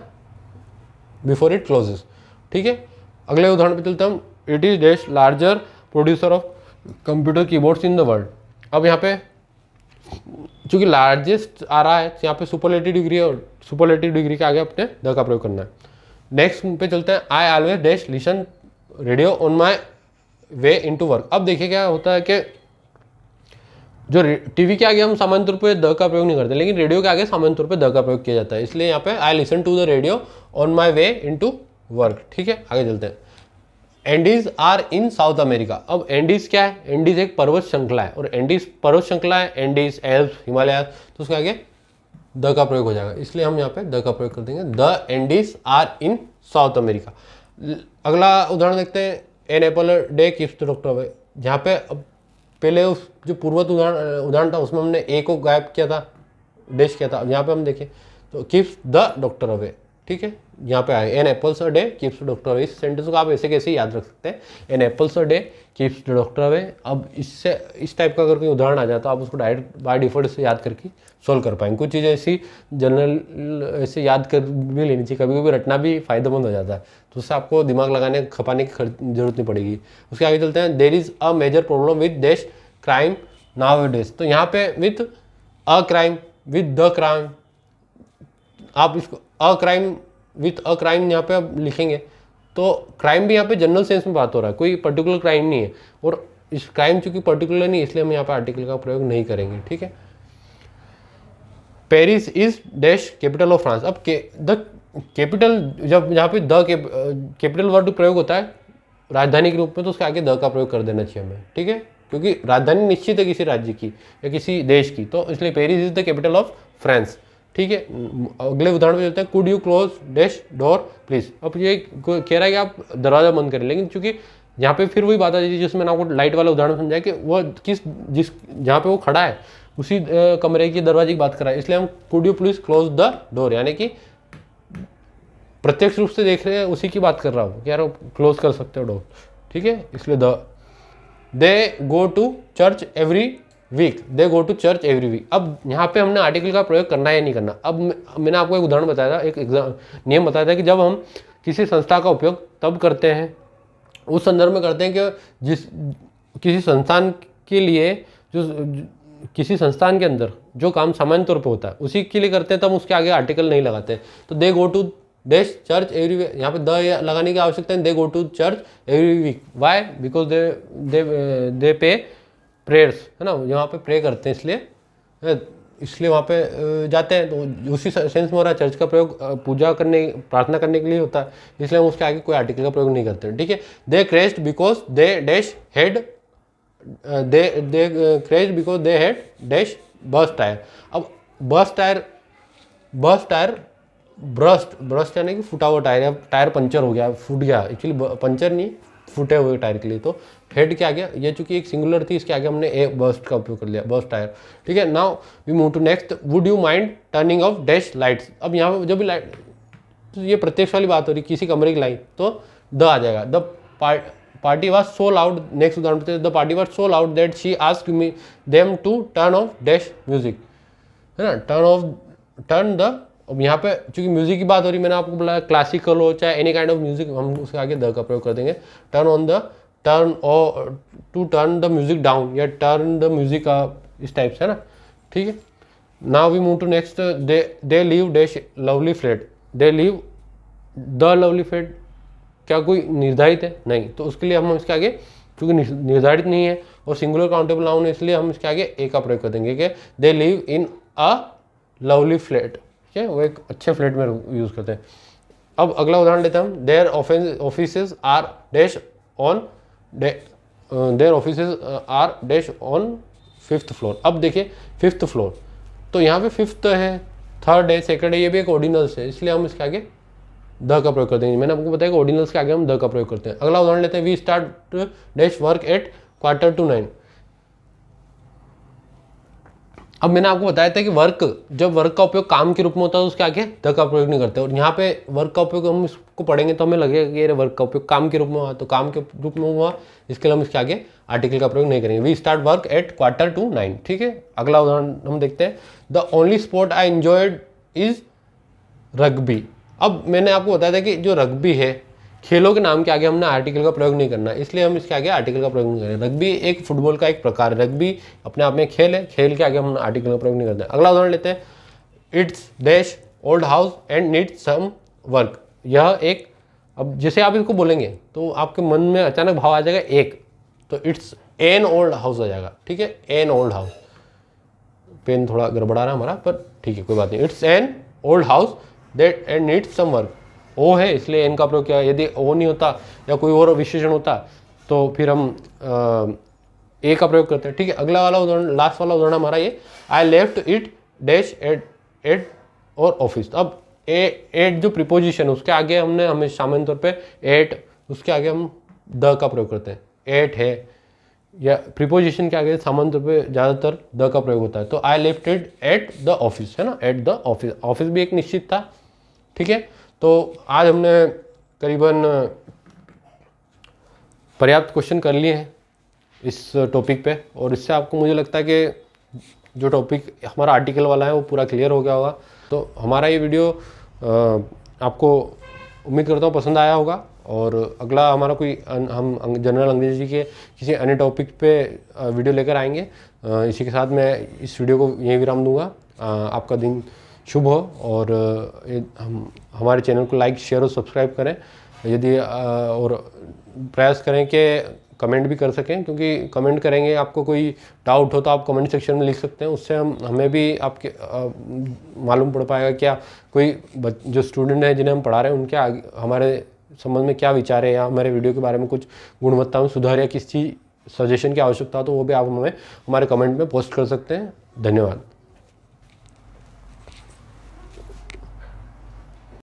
बिफोर इट क्लोजेस। ठीक है, अगले उदाहरण पे चलते हम। It is dash larger producer of computer keyboards in the world. अब यहाँ पे चूंकि लार्जेस्ट आ रहा है, यहाँ पे सुपरलेटिव डिग्री है, और सुपरलेटिव डिग्री के आगे अपने द का प्रयोग करना है। नेक्स्ट पे चलते हैं। I always dash listen radio on my way into work. अब देखिए क्या होता है कि जो टीवी के आगे हम सामान्य तौर पे द का प्रयोग नहीं करते, लेकिन रेडियो के आगे सामान्य तौर पे द का प्रयोग किया जाता है, इसलिए यहाँ पे I listen to the radio on my way into work. ठीक है, आगे चलते हैं। Andes are in South America. अब एंडीज क्या है, एंडीज एक पर्वत श्रृंखला है, और एंडीज पर्वत श्रृंखला है, एंडीज, एल्प्स, हिमालय, तो उसके आगे द का प्रयोग हो जाएगा, इसलिए हम यहाँ पे द का प्रयोग कर देंगे। The Andes are in South America. अगला उदाहरण देखते हैं। An apple day keeps the doctor away. जहाँ पे पहले उस जो पूर्वत उदाहरण था उसमें हमने ए को गायब किया था, डैश किया था। अब यहाँ पे हम देखें तो कीप्स द डॉक्टर अवे। ठीक है, यहाँ पे आए an apples a day keeps the doctor away. इस सेंटेंस को आप ऐसे कैसे याद रख सकते हैं, an apples a day keeps the doctor away. अब इससे इस टाइप का अगर कोई उदाहरण आ जाता है, आप उसको डायरेक्ट बाय डिफॉल्ट से याद करके सोल्व कर पाएंगे। कुछ चीज़ें ऐसी जनरल ऐसे याद कर भी लेनी चाहिए, कभी कभी रटना भी फायदेमंद हो जाता है, तो उससे आपको दिमाग लगाने खपाने की जरूरत नहीं पड़ेगी। उसके आगे चलते हैं, there is a major problem with dash crime nowadays. तो यहाँ पे with a crime, with the crime, आप इसको a crime with a crime यहाँ पे आप लिखेंगे तो क्राइम भी यहाँ पे जनरल सेंस में बात हो रहा है, कोई पर्टिकुलर क्राइम नहीं है, और इस क्राइम चूंकि पर्टिकुलर नहीं इसलिए हम यहाँ पे आर्टिकल का प्रयोग नहीं करेंगे, ठीक है। Paris is dash capital of France. अब द कैपिटल, जब यहाँ पे द कैपिटल वर्ड प्रयोग होता है राजधानी के रूप में, तो उसके आगे द का प्रयोग कर देना चाहिए हमें, ठीक है, क्योंकि राजधानी निश्चित है किसी राज्य की या किसी देश की, तो इसलिए Paris is the capital of France, ठीक है। अगले उदाहरण में चलते हैं, could you close dash door please. अब ये कह रहा है कि आप दरवाजा बंद करें, लेकिन चूंकि यहाँ पे फिर वही बात आ जाती है जिसमें मैंने आपको लाइट वाला उदाहरण समझाया कि वो जिस जहाँ पे वो खड़ा है उसी कमरे की दरवाजे की बात कर रहा है, इसलिए हम could you please close the door, यानी कि प्रत्यक्ष रूप से देख रहे हैं उसी की बात कर रहा हूँ कि यार क्लोज कर सकते हो डोर, ठीक है, इसलिए they go to church every week, they go to church every week. अब यहाँ पे हमने आर्टिकल का प्रयोग करना है या नहीं करना। अब मैंने आपको एक उदाहरण बताया था, एक नियम बताया था कि जब हम किसी संस्था का उपयोग तब करते हैं, उस संदर्भ में करते हैं कि किसी संस्थान के लिए किसी संस्थान के अंदर जो काम सामान्य तौर पे होता है उसी के लिए करते हैं, तब उसके आगे आर्टिकल नहीं लगाते। तो they go to dash church every week, यहाँ पे द लगाने की आवश्यकता है, they go to church every week. Why? Because they pay prayers, है ना, यहाँ पे प्रे करते हैं इसलिए वहाँ पे जाते हैं, तो उसी सेंस में हो रहा है। चर्च का प्रयोग पूजा करने प्रार्थना करने के लिए होता है, इसलिए हम उसके आगे कोई आर्टिकल का प्रयोग नहीं करते, ठीक है। They crashed because they dash had, they crashed because they had dash burst tyre. अब बस टायर ब्रस्ट यानी कि फूटा हुआ टायर, या टायर पंचर हो गया, फूट गया, एक्चुअली पंचर नहीं फूटे हुए टायर के लिए, तो हेड के आगे, ये चूंकि एक सिंगुलर थी इसके आगे हमने ए बस्ट का उपयोग कर लिया, बस्ट टायर, ठीक है। Now we move to next, would you mind turning off dash lights. अब यहाँ जब भी लाइट, तो ये प्रत्यक्ष वाली बात हो रही किसी कमरे की लाइट, तो द आ जाएगा। The party was so loud, next उदाहरण पे, the party was so loud that she asked me them to turn off dash music, है ना, टर्न द। अब यहाँ पे चूंकि म्यूजिक की बात हो रही, मैंने आपको बोला क्लासिकल हो चाहे एनी काइंड ऑफ म्यूजिक, हम उसके आगे द का प्रयोग कर देंगे। To turn the music down, या टर्न द म्यूजिक, इस टाइप से, है ना, ठीक है। Now we move to next, they leave dash lovely flat, they leave the lovely flat, क्या कोई निर्धारित है? नहीं, तो उसके लिए हम इसके आगे, क्योंकि निर्धारित नहीं है और सिंगुलर काउंटेबल नाउन है, इसलिए हम इसके आगे ए का प्रयोग कर देंगे कि they live in a lovely flat, ठीक है, वो एक अच्छे फ्लैट में यूज करते हैं। अब अगला उदाहरण लेते हैं हम, there offices are dash on, there offices are dash on 5th floor. अब देखिए 5th फ्लोर, तो यहाँ पे 5th है, 3rd है, 2nd है, ये भी एक ऑर्डिनल्स है, इसलिए हम इसके आगे द का प्रयोग करते हैं। मैंने आपको बताया कि ऑर्डिनल्स के आगे हम द का प्रयोग करते हैं। अगला उदाहरण लेते हैं, we start dash work at 8:45। अब मैंने आपको बताया था कि जब वर्क का उपयोग काम के रूप में होता है तो उसके आगे द का प्रयोग नहीं करते, और यहाँ पे वर्क का उपयोग हम इसको पढ़ेंगे तो हमें लगेगा कि ये वर्क का उपयोग काम के रूप में हुआ, तो काम के रूप में हुआ, इसके लिए हम इसके आगे आर्टिकल का प्रयोग नहीं करेंगे। वी स्टार्ट वर्क एट 8:45, ठीक है। अगला उदाहरण हम देखते हैं, the only sport I enjoyed is rugby. अब मैंने आपको बताया था कि जो रग्बी है, खेलों के नाम के आगे हमने आर्टिकल का प्रयोग नहीं करना, इसलिए हम इसके आगे आर्टिकल का प्रयोग नहीं करें। रग्बी एक फुटबॉल का एक प्रकार है, रग्बी अपने आप में खेल है, खेल के आगे हम आर्टिकल का प्रयोग नहीं करते। अगला उदाहरण लेते हैं, it's dash old house and needs some work. यह एक, अब जैसे आप इसको बोलेंगे तो आपके मन में अचानक भाव आ जाएगा एक, तो इट्स एन ओल्ड हाउस आ जाएगा, ठीक है, एन ओल्ड हाउस। पेन थोड़ा गड़बड़ा रहा है हमारा, पर ठीक है, कोई बात नहीं। It's an old house that and needs some work. O है इसलिए एन का प्रयोग किया, यदि ओ नहीं होता या कोई और विशेषण होता तो फिर हम ए का प्रयोग करते हैं, ठीक है। अगला वाला उदाहरण, लास्ट वाला उदाहरण हमारा ये, I left it dash at our office. अब एट जो प्रीपोजिशन है उसके आगे हमने हमेशा सामान्य तौर पे एट, उसके आगे हम द का प्रयोग करते हैं। एट है या प्रीपोजिशन के आगे सामान्य तौर पे ज़्यादातर द का प्रयोग होता है, तो आई left it at the office, है ना, एट द ऑफिस। ऑफिस भी एक निश्चित था, ठीक है। तो आज हमने करीबन पर्याप्त क्वेश्चन कर लिए हैं इस टॉपिक पे, और इससे आपको मुझे लगता है कि जो टॉपिक हमारा आर्टिकल वाला है वो पूरा क्लियर हो गया होगा। तो हमारा ये वीडियो आपको उम्मीद करता हूँ पसंद आया होगा, और अगला हमारा कोई हम जनरल अंग्रेजी के किसी अन्य टॉपिक पे वीडियो लेकर आएंगे। इसी के साथ मैं इस वीडियो को यहीं विराम दूंगा। आपका दिन शुभ हो, और हम हमारे चैनल को लाइक, शेयर और सब्सक्राइब करें। यदि और प्रयास करें कि कमेंट भी कर सकें, क्योंकि कमेंट करेंगे, आपको कोई डाउट हो तो आप कमेंट सेक्शन में लिख सकते हैं। उससे हमें भी आपके मालूम पड़ पाएगा क्या कोई जो स्टूडेंट है जिन्हें हम पढ़ा रहे हैं उनके हमारे संबंध में क्या विचार है, या हमारे वीडियो के बारे में कुछ गुणवत्ता में सुधार या किसी सजेशन की आवश्यकता हो तो वो भी आप हमें हमारे कमेंट में पोस्ट कर सकते हैं। धन्यवाद।